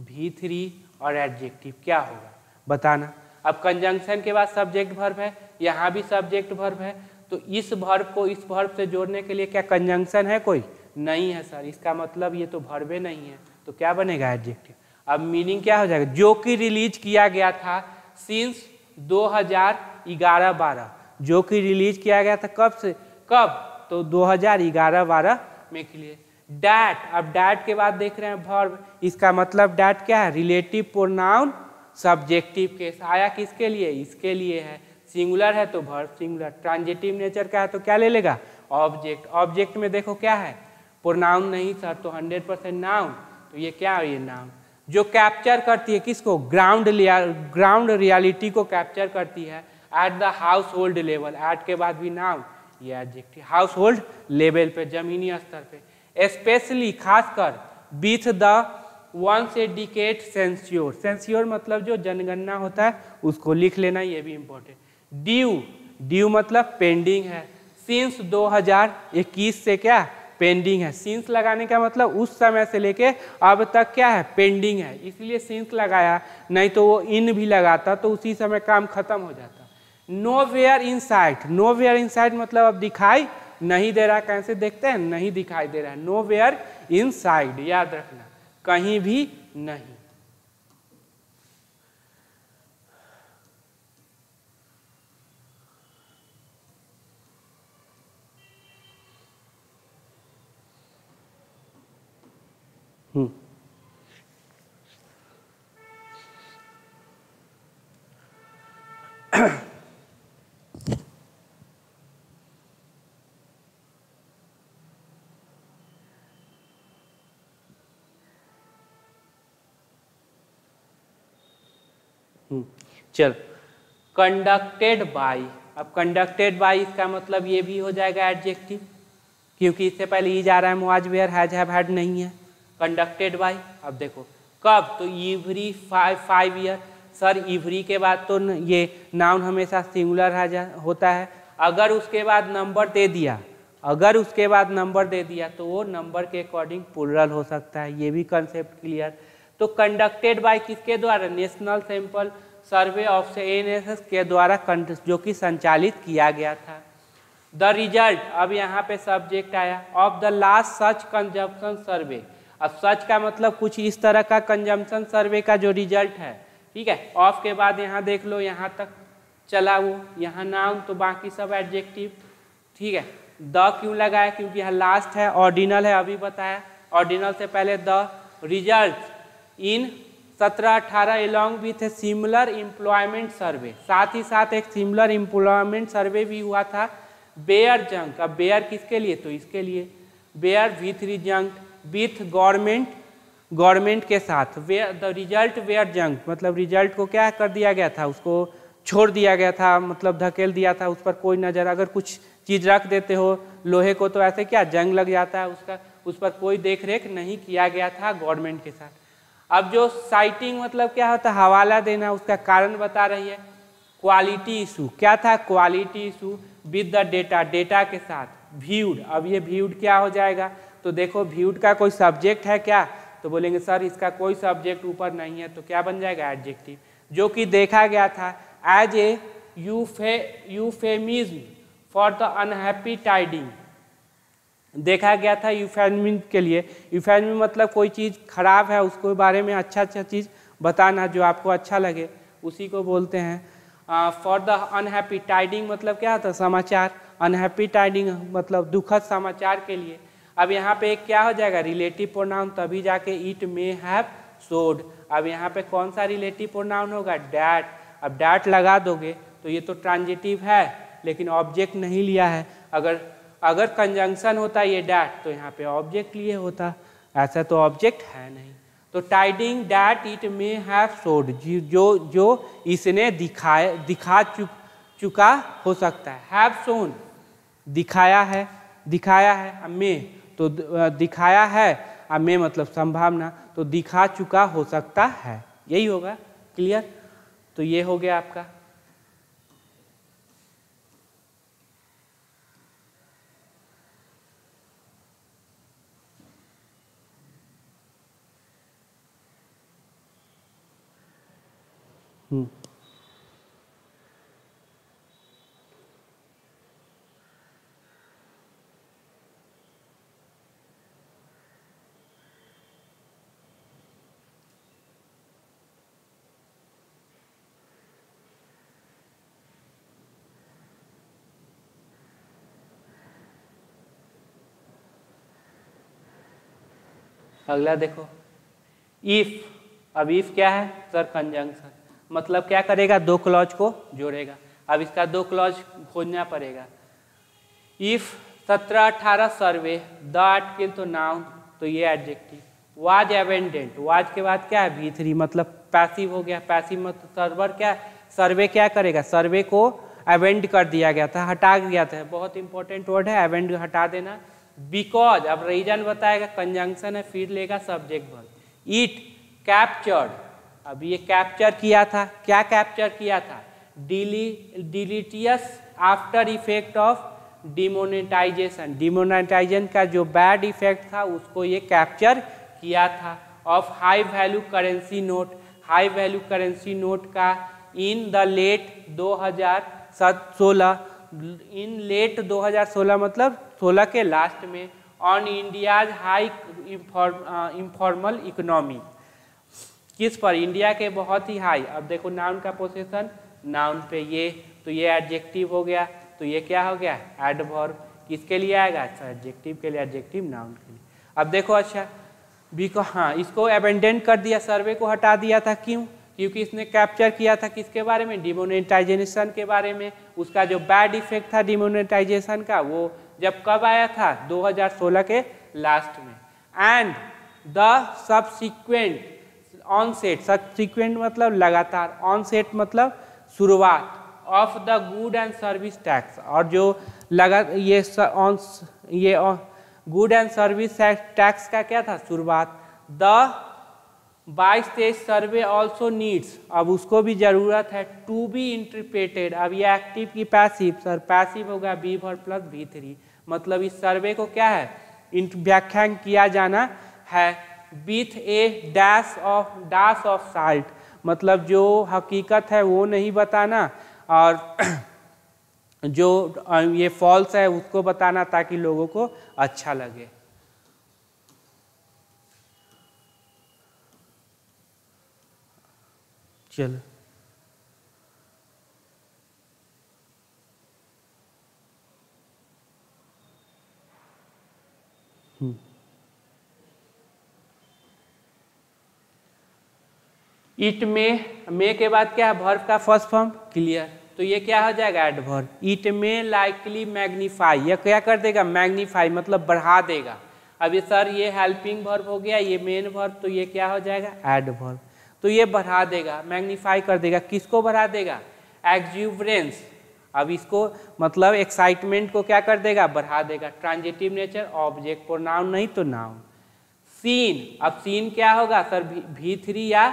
V3 और एडजेक्टिव क्या होगा बताना। अब कंजंक्शन के बाद सब्जेक्ट वर्ब है, यहाँ भी सब्जेक्ट वर्ब है, तो इस वर्ब को इस वर्ब से जोड़ने के लिए क्या कंजंक्शन है कोई? नहीं है सर, इसका मतलब ये तो वर्बे नहीं है, तो क्या बनेगा? एडजेक्टिव। अब मीनिंग क्या हो जाएगा? जो कि रिलीज किया गया था सिंस 2011-12, जो कि रिलीज किया गया था कब से कब? तो 2011-12 में के लिए। डैट, अब डैट के बाद देख रहे हैं वर्ब, इसका मतलब डैट क्या है? Relative pronoun subjective case. आया किसके लिए? इसके लिए है। सिंगुलर है तो वर्ब सिंगुलर, ट्रांजिटिव नेचर का है तो क्या ले लेगा? ऑब्जेक्ट। ऑब्जेक्ट में देखो क्या है? प्रोनाउन नहीं सर, तो 100% नाउन, तो ये क्या है? ये नाउन। जो कैप्चर करती है किसको? ग्राउंड रियलिटी को कैप्चर करती है at the household level. At के बाद भी नाउन, ये एडजेक्टिव। हाउस होल्ड लेवल पे, जमीनी स्तर पे। स्पेशली, खासकर, with the ones adequate censure. Censure मतलब जो जनगणना होता है उसको लिख लेना, ये भी इंपॉर्टेंट। ड्यू, ड्यू मतलब पेंडिंग है। सिंस 2021 से क्या पेंडिंग है। सिंस लगाने का मतलब उस समय से लेके अब तक क्या है? पेंडिंग है, इसलिए सिंस लगाया, नहीं तो वो इन भी लगाता तो उसी समय काम खत्म हो जाता। Nowhere in sight, nowhere in sight मतलब अब दिखाई नहीं दे रहा। कैसे देखते हैं? नहीं दिखाई दे रहा है। नो वेयर इन साइड, याद रखना, कहीं भी नहीं। चल, कंडक्टेड बाई, अब कंडक्टेड बाई इसका मतलब ये भी हो जाएगा एडजेक्टिव, क्योंकि इससे पहले ई जा रहा है, was were has have had नहीं है। कंडक्टेड बाई, अब देखो कब, तो इवरी 5 ईयर। सर इवरी के बाद तो ये नाउन हमेशा सिंगुलर होता है, अगर उसके बाद नंबर दे दिया, अगर उसके बाद नंबर दे दिया तो वो नंबर के अकॉर्डिंग प्लुरल हो सकता है, ये भी कंसेप्ट क्लियर। तो कंडक्टेड बाय किसके द्वारा, national sample survey of NSS के द्वारा जो कि संचालित किया गया था। द रिजल्ट, अब यहाँ पे सब्जेक्ट आया, of the last such consumption survey. अब सच का मतलब कुछ इस तरह का कंजम्पशन सर्वे का जो रिजल्ट है, ठीक है। ऑफ के बाद यहाँ देख लो, यहाँ तक चला वो, यहाँ नाउन, तो बाकी सब एडजेक्टिव, ठीक है। द क्यों लगाया, क्योंकि यहाँ लास्ट है, ऑर्डिनल है, अभी बताया। ऑर्डिनल से पहले the result in 17-18 along with a similar employment survey, साथ ही साथ एक सिमिलर एम्प्लॉयमेंट सर्वे भी हुआ था। बेयर जंक, अब बेयर किसके लिए, तो इसके लिए, बेयर विथ रिजंक्ट विथ गवर्नमेंट के साथ। द रिजल्ट वेयर जंक, मतलब रिजल्ट को क्या कर दिया गया था, उसको छोड़ दिया गया था, मतलब धकेल दिया था, उस पर कोई नज़र, अगर कुछ चीज़ रख देते हो लोहे को तो ऐसे क्या जंग लग जाता है उसका, उस पर कोई देख रेख नहीं किया गया था गवर्नमेंट के साथ। अब जो साइटिंग मतलब क्या होता है, हवाला देना, उसका कारण बता रही है। क्वालिटी इशू, क्या था, quality issue with the data, data के साथ। व्यूड, अब ये व्यूड क्या हो जाएगा, तो देखो व्यूड का कोई सब्जेक्ट है क्या, तो बोलेंगे सर इसका कोई सब्जेक्ट ऊपर नहीं है, तो क्या बन जाएगा एडजेक्टिव। जो कि देखा गया था as a euphemism for the unhappy tiding, देखा गया था यूफेमिज्म के लिए। यूफेमिज्म मतलब कोई चीज़ खराब है उसके बारे में अच्छा चीज़ बताना जो आपको अच्छा लगे, उसी को बोलते हैं। फॉर द अनहैप्पी टाइडिंग मतलब क्या होता है, समाचार। अनहैप्पी टाइडिंग मतलब दुखद समाचार के लिए। अब यहाँ पे एक क्या हो जाएगा, रिलेटिव प्रोनाउन, तभी जाके इट मे हैव सोड। अब यहाँ पे कौन सा रिलेटिव प्रोनाउन होगा, डैट। अब डैट लगा दोगे तो ये तो ट्रांजिटिव है लेकिन ऑब्जेक्ट नहीं लिया है। अगर कंजंक्शन होता ये डैट तो यहाँ पे ऑब्जेक्ट लिए होता, ऐसा तो ऑब्जेक्ट है नहीं। तो tidying that it may have सोड, जो इसने दिखा चुका हो सकता है। हैव सोन दिखाया है, मे तो दिखाया है, अब में मतलब संभावना, तो दिखा चुका हो सकता है, यही होगा। क्लियर, तो ये हो गया आपका। अगला देखो, इफ। अब इफ क्या है सर, कंजंक्शन, मतलब क्या करेगा, दो क्लॉज को जोड़ेगा। अब इसका दो क्लॉज खोजना पड़ेगा। इफ 17-18 सर्वे, द आर्टिकल तो नाउन, तो ये एडजेक्टिव। वाज एबेंडेंट, वाज के बाद क्या है, V3 मतलब पैसिव हो गया। पैसिव मतलब सर्वर क्या, सर्वे क्या करेगा, सर्वे को एबेंड कर दिया गया था, हटा दिया था। बहुत इंपॉर्टेंट वर्ड है एबेंड, हटा देना। बिकॉज, अब रीजन बताएगा, कंजंक्शन है, फिर लेगा सब्जेक्ट वर्ब। इट कैप्चर्ड, अब ये कैप्चर किया था, क्या कैप्चर किया था, deleterious after effect of demonetization. Demonetization का जो बैड इफेक्ट था उसको ये कैप्चर किया था। Of high value currency note, high value currency note का in the late 2016, in late 2016 मतलब 16 के लास्ट में। On India's high informal economy, किस पर, इंडिया के बहुत ही हाई। अब देखो नाउन का पोजीशन, नाउन पे ये, तो ये एडजेक्टिव हो गया, तो ये क्या हो गया, एडवर्ब। किसके लिए आएगा, अच्छा एडजेक्टिव के लिए, एडजेक्टिव नाउन के लिए। अब देखो अच्छा, बिकॉज, हाँ इसको एबेंडन कर दिया, सर्वे को हटा दिया था, क्यों, क्योंकि इसने कैप्चर किया था किसके बारे में, डिमोनेटाइजेशन के बारे में। उसका जो बैड इफेक्ट था डिमोनेटाइजेशन का, वो जब कब आया था, 2016 के लास्ट में। And the subsequent, onset, subsequent मतलब लगातार, ऑनसेट मतलब शुरुआत, of the good and service tax, और जो लगा ये गुड एंड सर्विस टैक्स का क्या था, शुरुआत। द 22 सर्वे ऑल्सो नीड्स, अब उसको भी जरूरत है, टू बी इंटरप्रेटेड, अब ये एक्टिव की पैसिव, सर पैसिव होगा बी वर्ब प्लस V3, मतलब इस सर्वे को क्या है, व्याख्यान किया जाना है with A dash of salt, मतलब जो हकीकत है वो नहीं बताना और जो ये फॉल्स है उसको बताना, ताकि लोगों को अच्छा लगे। चलो इट में के बाद क्या है, वर्ब का फर्स्ट फॉर्म क्लियर, तो ये क्या हो जाएगा, एडवर्ब। इट में लाइकली मैग्नीफाई, ये क्या कर देगा, मैग्नीफाई मतलब बढ़ा देगा। अब ये सर ये हेल्पिंग वर्ब हो गया, ये मेन वर्ब, तो ये क्या हो जाएगा, एडवर्ब, तो ये बढ़ा देगा, मैग्नीफाई कर देगा, किसको बढ़ा देगा, एक्सुबरेंस, अब इसको मतलब एक्साइटमेंट को क्या कर देगा, बढ़ा देगा। ट्रांजिटिव नेचर ऑब्जेक्ट, प्रोनाउन नहीं तो नाउन। सीन, अब सीन क्या होगा सर, V3 या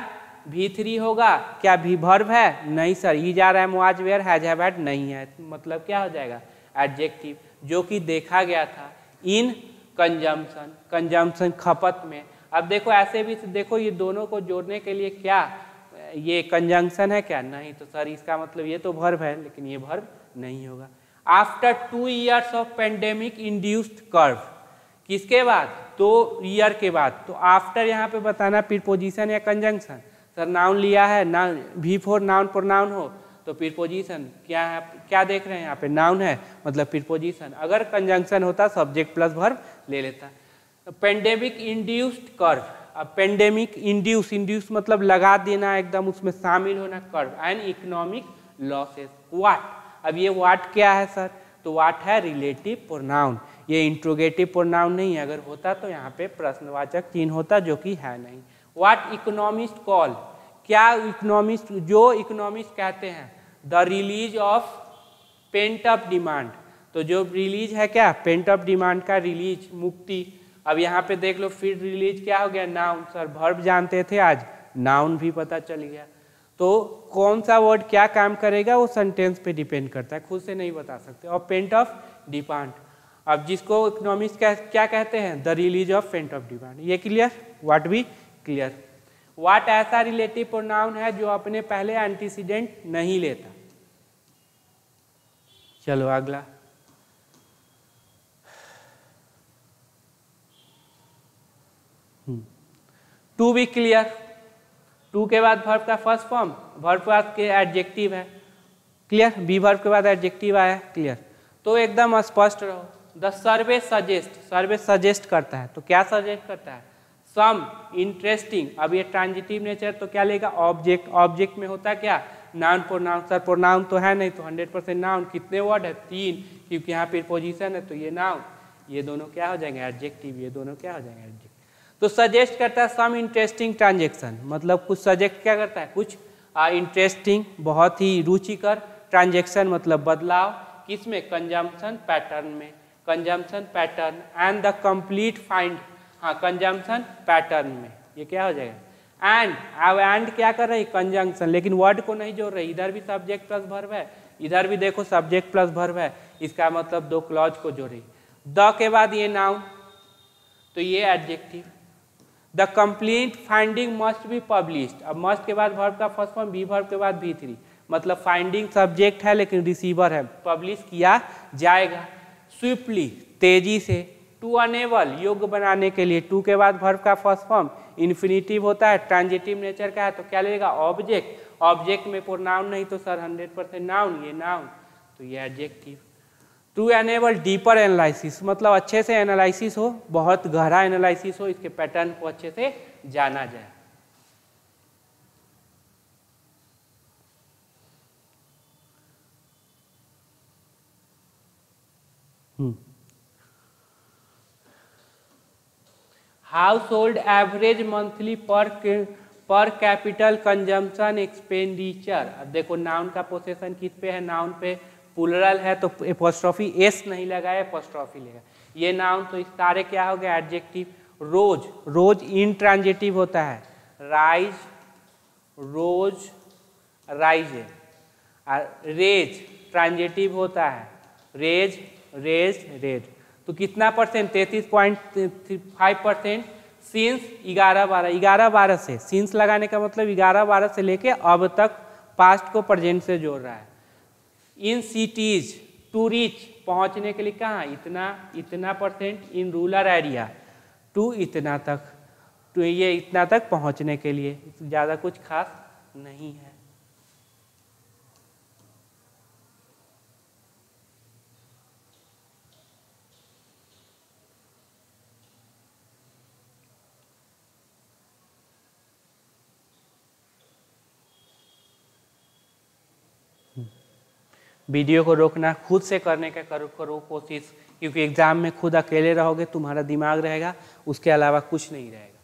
V3 होगा, क्या भी वर्ब है, नहीं सर, ई जा रहा है, मुआज वेयर हैज हैव हैड नहीं है, मतलब क्या हो जाएगा, एडजेक्टिव, जो कि देखा गया था इन कंजम्पशन, कंजम्पशन खपत में। अब देखो ऐसे भी देखो, ये दोनों को जोड़ने के लिए क्या ये कंजंक्शन है क्या, नहीं, तो सर इसका मतलब ये तो वर्ब है, लेकिन ये वर्ब नहीं होगा। After 2 years of pandemic induced curve, किसके बाद, 2 ईयर के बाद, तो आफ्टर यहाँ पे बताना प्रीपोजिशन या कंजंक्शन, सर नाउन लिया है, नाउन V4 नाउन प्रोनाउन हो तो प्रीपोजिशन, क्या है, क्या देख रहे हैं यहाँ पे, नाउन है मतलब प्रीपोजिशन, अगर कंजंक्शन होता सब्जेक्ट प्लस वर्ब ले लेता। पेंडेमिक इंड्यूस्ड कर्व, अब पेंडेमिक इंड्यूस मतलब लगा देना, एकदम उसमें शामिल होना, curve and economic losses, what, अब ये व्हाट क्या है सर, तो व्हाट है रिलेटिव प्रोनाउन, ये इंट्रोगेटिव प्रोनाउन नहीं है, अगर होता तो यहाँ पे प्रश्नवाचक चिन्ह होता, जो कि है नहीं। व्हाट इकोनॉमिस्ट कॉल, क्या इकोनॉमिस्ट, जो इकोनॉमिस्ट कहते हैं the release of pent up demand, तो जो रिलीज है क्या, पेंट अप डिमांड का रिलीज, मुक्ति। अब यहाँ पे देख लो फिर रिलीज क्या हो गया, नाउन, सर वर्ब जानते थे आज, नाउन भी पता चल गया। तो कौन सा वर्ड क्या काम करेगा वो सेंटेंस पे डिपेंड करता है, खुद से नहीं बता सकते। और पेंट ऑफ डिमांड, अब जिसको इकोनॉमिक्स क्या कहते हैं, the release of pent of demand, ये क्लियर, व्हाट भी क्लियर। व्हाट ऐसा रिलेटिव प्रोनाउन है जो अपने पहले एंटीसीडेंट नहीं लेता। चलो अगला, टू बी क्लियर, टू के बाद वर्ब का फर्स्ट फॉर्म, वर्ब के बाद के एडजेक्टिव है, क्लियर, बी वर्ब के बाद एडजेक्टिव आया, क्लियर, तो एकदम स्पष्ट रहो। The survey suggest, survey suggest करता है, तो क्या सजेस्ट करता है, सम इंटरेस्टिंग, अब ये ट्रांजिटिव नेचर तो क्या लेगा, ऑब्जेक्ट, ऑब्जेक्ट में होता है क्या, नाउन प्रोनाउन, सर प्रोनाउन तो है नहीं, तो 100% नाउन, कितने वर्ड है, 3, क्योंकि यहाँ प्रीपोजिशन है, तो ये नाउन, ये दोनों क्या हो जाएंगे एडजेक्टिव, ये दोनों क्या हो जाएंगे एडजेक्टिव। तो सजेस्ट करता है सम इंटरेस्टिंग ट्रांजेक्शन, मतलब कुछ सजेस्ट क्या करता है, कुछ इंटरेस्टिंग, बहुत ही रुचिकर, ट्रांजेक्शन मतलब बदलाव, किसमें, कंजम्पशन पैटर्न में, consumption pattern and the complete find, हाँ कंजम्पशन पैटर्न में, ये क्या हो जाएगा एंड। अब एंड क्या कर रही, कंजंक्शन, लेकिन वर्ड को नहीं जोड़ रही, इधर भी सब्जेक्ट प्लस वर्ब है, इधर भी देखो सब्जेक्ट प्लस वर्ब है, इसका मतलब दो क्लॉज को जोड़ी। द के बाद ये नाउन, तो ये adjective. The complete finding must be published, अब मस्ट के बाद वर्ब का फर्स्ट फॉर्म, बी वर्ब के बाद V3, मतलब फाइंडिंग सब्जेक्ट है लेकिन रिसीवर है, पब्लिश किया जाएगा। स्विफ्टली, तेजी से। टू अनेबल, योग्य बनाने के लिए, टू के बाद वर्ब का फर्स्ट फॉर्म, इन्फिनिटिव होता है, ट्रांजिटिव नेचर का है, तो क्या लेगा ऑब्जेक्ट, ऑब्जेक्ट में प्रोनाउन नहीं तो सर 100% नाउन, ये नाउन, तो ये adjective. To enable deeper analysis, मतलब अच्छे से एनालिसिस हो, बहुत गहरा एनालिसिस हो, इसके पैटर्न को अच्छे से जाना जाए। हाउस होल्ड एवरेज मंथली पर कैपिटल कंजम्पशन एक्सपेंडिचर। अब देखो नाउन का पोसेशन किस पे है, नाउन पे प्लूरल है तो एपोस्ट्रोफी एस नहीं लगा है, एपोस्ट्रोफी लेगा। ये नाउन तो इस सारे क्या हो गया एडजेक्टिव। रोज, रोज इंट्रांजिटिव होता है, राइज रोज राइजे। रेज ट्रांजिटिव होता है, रेज रेज रेज। तो कितना परसेंट, 33.5%। सिंस 11-12, 11-12 से सिंस लगाने का मतलब 11-12 से लेके अब तक पास्ट को प्रेजेंट से जोड़ रहा है। इन सिटीज टू रीच, पहुंचने के लिए कहाँ, इतना इतना percent. In rural area to इतना तक, तो ये इतना तक पहुंचने के लिए, ज़्यादा कुछ खास नहीं है। वीडियो को रोकना, खुद से करने का करो कोशिश, क्योंकि एग्जाम में खुद अकेले रहोगे, तुम्हारा दिमाग रहेगा, उसके अलावा कुछ नहीं रहेगा।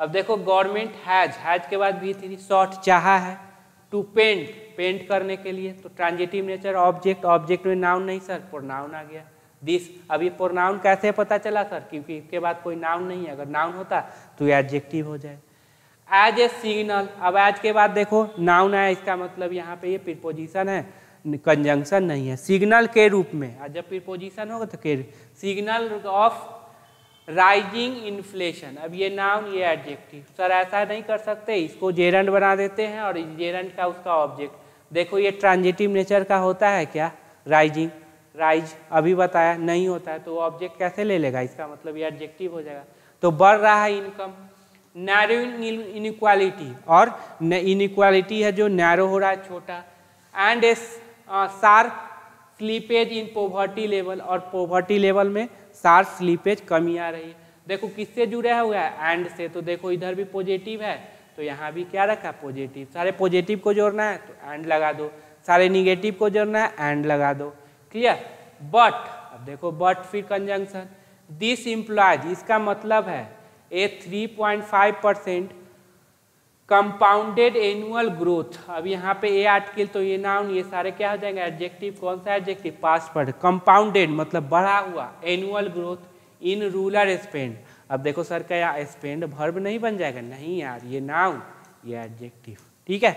अब देखो गवर्नमेंट हैज के बाद भी थी शॉर्ट चाहा है। टू पेंट, पेंट करने के लिए, तो ट्रांजिटिव नेचर ऑब्जेक्ट, ऑब्जेक्ट में नाउन नहीं सर, प्रोनाउन आ गया। दिस, अब ये प्रोनाउन कैसे पता चला सर, क्योंकि इसके बाद कोई नाउन नहीं है, अगर नाउन होता तो ये एडजेक्टिव हो जाए। एज ए सिग्नल, अब एज के बाद देखो नाउन है, इसका मतलब यहाँ पे ये प्रीपोजिशन है, कंजंक्शन नहीं है। सिग्नल के रूप में, और जब प्रीपोजिशन होगा तो के, सिग्नल ऑफ राइजिंग इन्फ्लेशन। अब ये नाउन, ये एडजेक्टिव। सर ऐसा नहीं कर सकते, इसको जेरंड बना देते हैं और जेरंड का उसका ऑब्जेक्ट। देखो ये ट्रांजिटिव नेचर का होता है क्या, राइजिंग, राइज अभी बताया नहीं होता है, तो ऑब्जेक्ट कैसे ले लेगा, इसका मतलब ये एडजेक्टिव हो जाएगा। तो बढ़ रहा है इनकम, नैरोइंग इनइक्वालिटी, और इनइक्वालिटी है जो नैरो हो रहा है, छोटा। And A sharp slippage in poverty level, और पोवर्टी लेवल में शार्प स्लीपेज कमी आ रही है। देखो किससे जुड़ा हुआ है, एंड से, तो देखो इधर भी पॉजिटिव है तो यहाँ भी क्या रखा, पॉजिटिव। सारे पॉजिटिव को जोड़ना है तो एंड लगा दो, सारे निगेटिव को जोड़ना है एंड लगा दो, क्लियर। बट, अब देखो बट फिर कंजंक्शन, दिस इम्प्लॉयज, इसका मतलब है ए 3.5% कंपाउंडेड एनुअल ग्रोथ। अब यहाँ पे ए आर्टिकल तो ये नाउन, ये सारे क्या हो जाएंगे एडजेक्टिव। कौन सा एडजेक्टिव, पास्ट पर। कंपाउंडेड मतलब बढ़ा हुआ, annual growth in rural spend. अब देखो सर क्या स्पेंड वर्ब नहीं बन जाएगा, नहीं यार, ये नाउन ये एडजेक्टिव, ठीक है।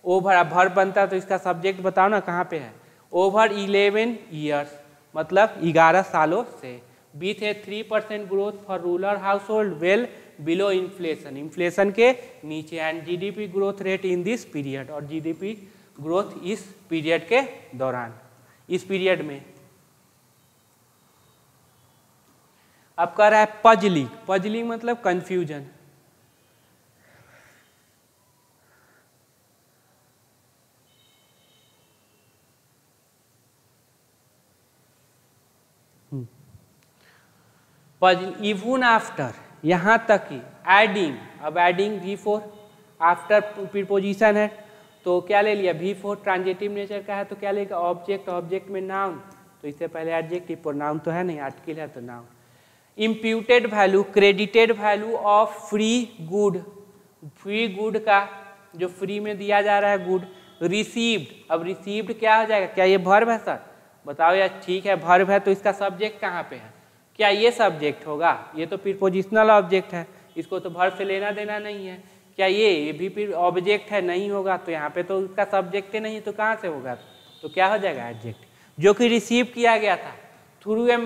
ओवर, अब वर्ब बनता तो इसका सब्जेक्ट बताओ ना कहाँ पे है। ओवर 11 ईयर्स मतलब 11 सालों से। With A 3% growth for rural house hold well below inflation, inflation के नीचे। And GDP growth rate in this period, और जीडीपी ग्रोथ इस पीरियड के दौरान, इस पीरियड में। अब कह रहा है पजलिंग, पजलिंग मतलब कंफ्यूजन। इवन आफ्टर, यहाँ तक कि एडिंग, अब एडिंग V4 आफ्टर प्रीपोजिशन है तो क्या ले लिया, V4 ट्रांजिटिव नेचर का है तो क्या लेगा ऑब्जेक्ट, ऑब्जेक्ट में नाउन, तो इससे पहले एडजेक्टिव, प्रोनाउन तो है नहीं, आर्टिकल है तो noun. Imputed value, credited value of free good, free good का जो फ्री में दिया जा रहा है गुड। रिसीव्ड, अब रिसीव्ड क्या हो जाएगा, क्या ये वर्ब है सर, बताओ यार। ठीक है वर्ब है तो इसका सब्जेक्ट कहाँ पे है, क्या ये सब्जेक्ट होगा, ये तो प्रीपोजिशनल ऑब्जेक्ट है, इसको तो वर्ब से लेना देना नहीं है। क्या ये भी फिर ऑब्जेक्ट है, नहीं होगा, तो यहाँ पे तो इसका सब्जेक्ट ही नहीं, तो कहाँ से होगा, तो क्या हो जाएगा एडजेक्ट, जो कि रिसीव किया गया था through a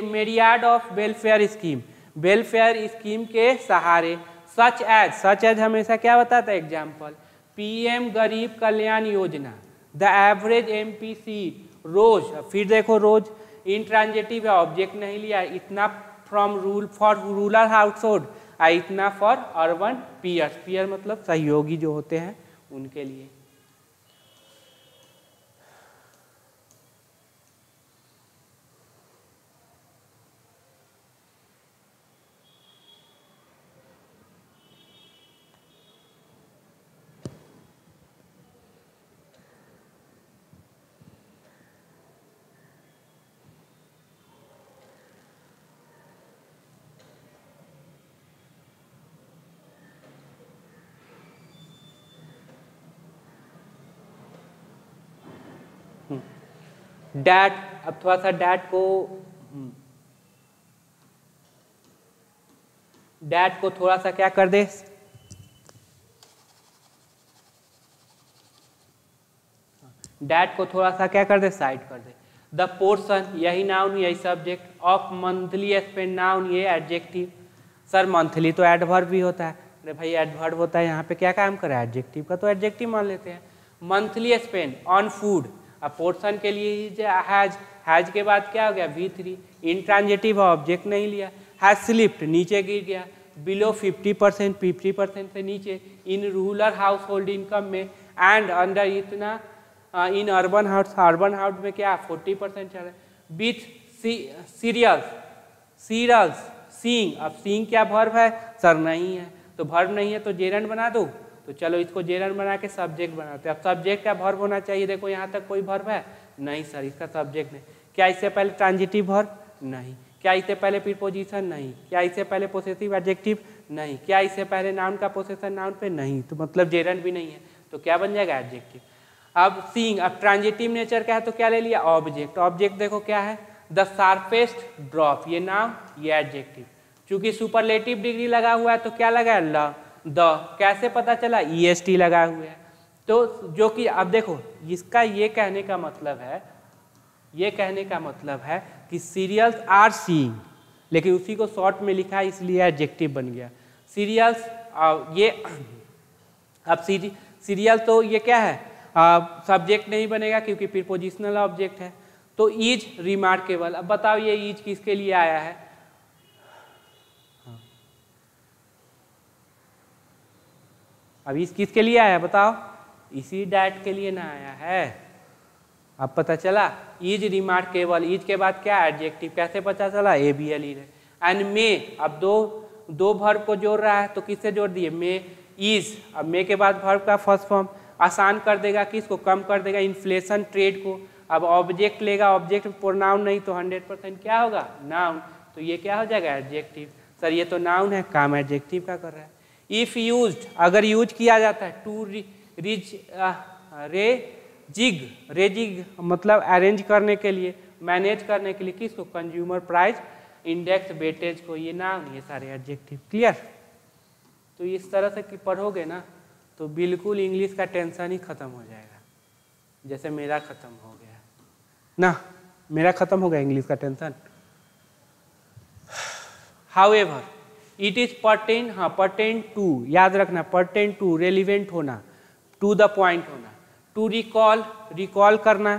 myriad of welfare scheme, welfare scheme के सहारे। सच एज हमेशा क्या बताता है एग्जाम्पल, PM गरीब Kalyan Yojana, the average MPC रोज, फिर देखो रोज इंट्रांजिटिव है, ऑब्जेक्ट नहीं लिया, इतना from rule for rural house hold, इतना फॉर अर्बन पीयर्स, पीयर मतलब सहयोगी जो होते हैं उनके लिए। डैट, अब थोड़ा सा डैट को थोड़ा सा क्या कर दे, डैट को थोड़ा सा क्या कर दे, साइड कर दे। द पोर्शन, यही नाउन यही subject, of monthly spend, noun ये एडजेक्टिव। सर मंथली तो एडवर्ब भी होता है, अरे भाई एडवर्ब होता है, यहाँ पे क्या काम करे, एडजेक्टिव का तो एडजेक्टिव मान लेते हैं। मंथली स्पेंड ऑन फूड, अब पोर्शन के लिए ही हैज के बाद क्या हो गया, V3, इंट्रांजिटिव ऑब्जेक्ट नहीं लिया। हैज स्लिप्ड, नीचे गिर गया, बिलो 50%, 50% से नीचे, in rural house hold income में, एंड अंडर इतना इन अर्बन हाउस में क्या 40% चल रहा है। विथ सीरियल्स, सीइंग, अब सीइंग क्या वर्ब है, सर नहीं है, तो वर्ब नहीं है तो जेरंड बना दो, तो चलो इसको जेरंड बना के सब्जेक्ट बनाते हैं। अब सब्जेक्ट का वर्ब होना चाहिए, देखो यहाँ तक कोई वर्ब है नहीं सर, इसका सब्जेक्ट नहीं। क्या इससे पहले ट्रांजिटिव वर्ब, नहीं। क्या इससे पहले प्रीपोजिशन, नहीं। क्या इससे पहले पोसेसिव एडजेक्टिव, नहीं। क्या इससे पहले नाउन का पोसेशन नाउन पे, नहीं, तो मतलब जेरंड भी नहीं है, तो क्या बन जाएगा, एडजेक्टिव। अब सीइंग, अब ट्रांजिटिव नेचर का है तो क्या ले लिया, ऑब्जेक्ट। ऑब्जेक्ट देखो क्या है, द शार्पेस्ट ड्रॉप, ये नाउन ये एडजेक्टिव। चूंकि सुपरलेटिव डिग्री लगा हुआ है तो क्या लगा है, ल, द, कैसे पता चला, EST लगा हुआ है। तो जो कि अब देखो इसका ये कहने का मतलब है, कि सीरियल्स आर सीइंग, लेकिन उसी को शॉर्ट में लिखा है इसलिए एडजेक्टिव बन गया सीरियल्स। ये अब सीरियल तो ये क्या है, सब्जेक्ट नहीं बनेगा क्योंकि प्रीपोजिशनल ऑब्जेक्ट है। तो इज रिमार्केबल, अब बताओ ये इज किसके लिए आया है, अब इस किसके लिए आया बताओ, इसी डैट के लिए ना आया है। अब पता चला, इज रिमार्केबल, इज के बाद क्या एडजेक्टिव, कैसे पता चला, ABL है। एंड मे, अब दो वर्ब को जोड़ रहा है तो किससे जोड़ दिए, मे, इज। अब मे के बाद वर्ब का फर्स्ट फॉर्म, आसान कर देगा किसको, कम कर देगा इन्फ्लेशन ट्रेड को। अब ऑब्जेक्ट लेगा, ऑब्जेक्ट प्रोनाउन नहीं तो 100% क्या होगा, नाउन, तो ये क्या हो जाएगा, एडजेक्टिव। सर ये तो नाउन है, काम एडजेक्टिव का कर रहा है। इफ यूज्ड, अगर यूज किया जाता है, टू रेजिग मतलब अरेंज करने के लिए, मैनेज करने के लिए, किसको, कंज्यूमर प्राइस इंडेक्स वेटेज को, ये नाउन ये सारे एडजेक्टिव। क्लियर। तो इस तरह से कि पढ़ोगे ना तो बिल्कुल इंग्लिश का टेंशन ही खत्म हो जाएगा, जैसे मेरा खत्म हो गया ना, मेरा खत्म हो गया इंग्लिश का tension. However it is pertain, हाँ पर्टेन टू, याद रखना, पर्टेन टू, रेलिवेंट होना, टू द पॉइंट होना। टू रिकॉल करना,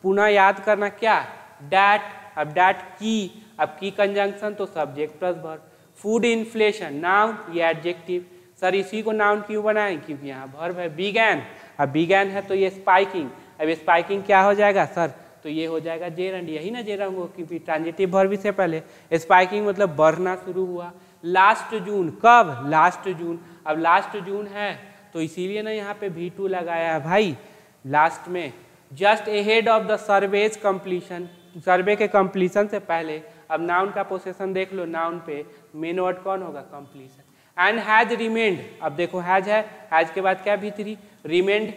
पुनः याद करना, क्या, डैट, अब डैट की, अब की कंजंक्शन तो subject plus verb. Food inflation, noun ये एडजेक्टिव। सर इसी को नाउन क्यों बनाएं, क्योंकि यहाँ वर्ब है। बिगैन, अब बिगैन है तो ये स्पाइकिंग, अब स्पाइकिंग क्या हो जाएगा सर, तो ये हो जाएगा जेरंड, यही ना जेरंड हो, क्योंकि ट्रांजिटिव वर्ब से पहले स्पाइकिंग मतलब बढ़ना शुरू हुआ। लास्ट जून, कब, लास्ट जून, अब लास्ट जून है तो इसीलिए ना यहाँ पे V2 लगाया है भाई लास्ट में। Just ahead of the survey's completion, survey के कंप्लीशन से पहले। अब नाउन का पोसेशन देख लो, नाउन पे मेन वर्ड कौन होगा, कंप्लीशन। एंड हैज रिमेंड, अब देखो हैज है, हैज के बाद क्या V3, रिमेंड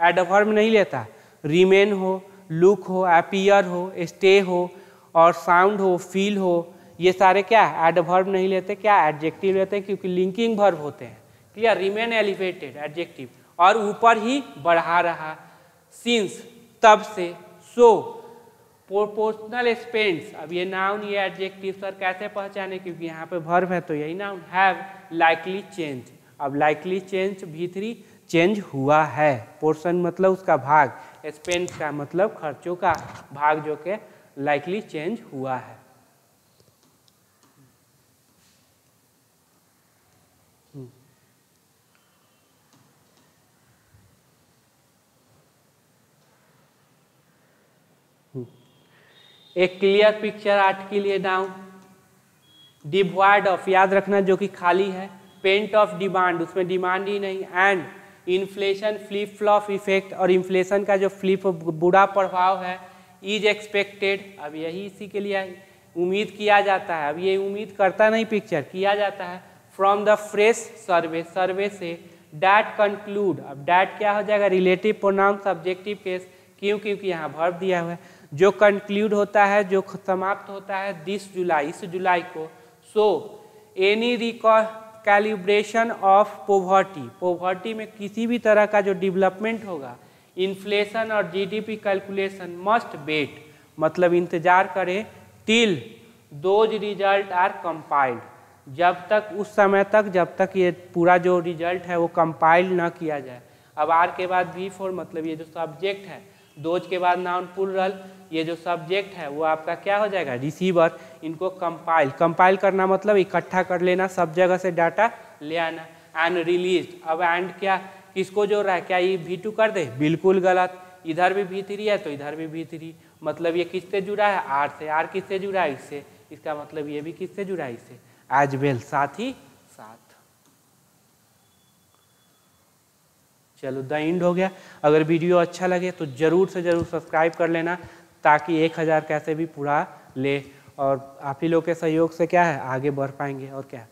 एडवर्ब नहीं लेता, रिमेन हो, लुक हो, अपीयर हो, स्टे हो, और साउंड हो, फील हो, ये सारे क्या एडवर्ब नहीं लेते, क्या एडजेक्टिव लेते हैं, क्योंकि लिंकिंग वर्ब होते हैं। क्लियर। रिमेन एलिवेटेड एडजेक्टिव, और ऊपर ही बढ़ा रहा, सिंस तब से, सो प्रोपोर्शनल स्पेंड्स, अब ये नाउन ये एडजेक्टिव। सर कैसे पहचाने, क्योंकि यहाँ पे वर्ब है तो यही नाउन। हैव लाइकली चेंज, अब लाइकली चेंज V3 चेंज हुआ है। पोर्शन मतलब उसका भाग, स्पेंड का मतलब खर्चों का भाग, जो कि लाइकली चेंज हुआ है। एक क्लियर पिक्चर आर्ट के लिए नाउन। डिवॉइड ऑफ, याद रखना जो कि खाली है। पेंट ऑफ डिमांड, उसमें डिमांड ही नहीं। And inflation flip flop effect, और इन्फ्लेशन का जो फ्लिप बुरा प्रभाव है। इज एक्सपेक्टेड, अब यही इसी के लिए उम्मीद किया जाता है। अब ये उम्मीद करता नहीं पिक्चर, किया जाता है। फ्रॉम द फ्रेश सर्वे, सर्वे से। डैट कंक्लूड, अब डैट क्या हो जाएगा, रिलेटिव प्रोनाउन सब्जेक्टिव केस, क्यों, क्योंकि यहाँ वर्ब दिया हुआ है। जो कंक्लूड होता है, जो समाप्त होता है दिस जुलाई, इस जुलाई को। So any calibration of poverty, poverty में किसी भी तरह का जो डेवलपमेंट होगा, इन्फ्लेशन और जीडीपी कैलकुलेशन मस्ट वेट, मतलब इंतजार करें till those result are compiled, जब तक, उस समय तक जब तक ये पूरा जो रिजल्ट है वो कंपाइल ना किया जाए। अब आर के बाद V4 मतलब ये जो सब्जेक्ट है, दोज के बाद नाउन प्लूरल, ये जो सब्जेक्ट है वो आपका क्या हो जाएगा, रिसीवर। इनको कंपाइल करना मतलब इकट्ठा कर लेना, सब जगह से डाटा ले आना। एंड रिलीज, अब एंड क्या किसको जोड़ रहा है, क्या ये V2 कर दे, बिल्कुल गलत। इधर भी V3 है तो इधर भी V3, मतलब ये किससे जुड़ा है, आर से। आर किससे जुड़ा है, इससे, इसका मतलब ये भी किससे जुड़ा है, इससे एज वेल, साथ ही साथ। चलो द एंड हो गया। अगर वीडियो अच्छा लगे तो जरूर से जरूर सब्सक्राइब कर लेना, ताकि 1000 कैसे भी पूरा ले, और आप ही लोग के सहयोग से क्या है आगे बढ़ पाएंगे, और क्या है।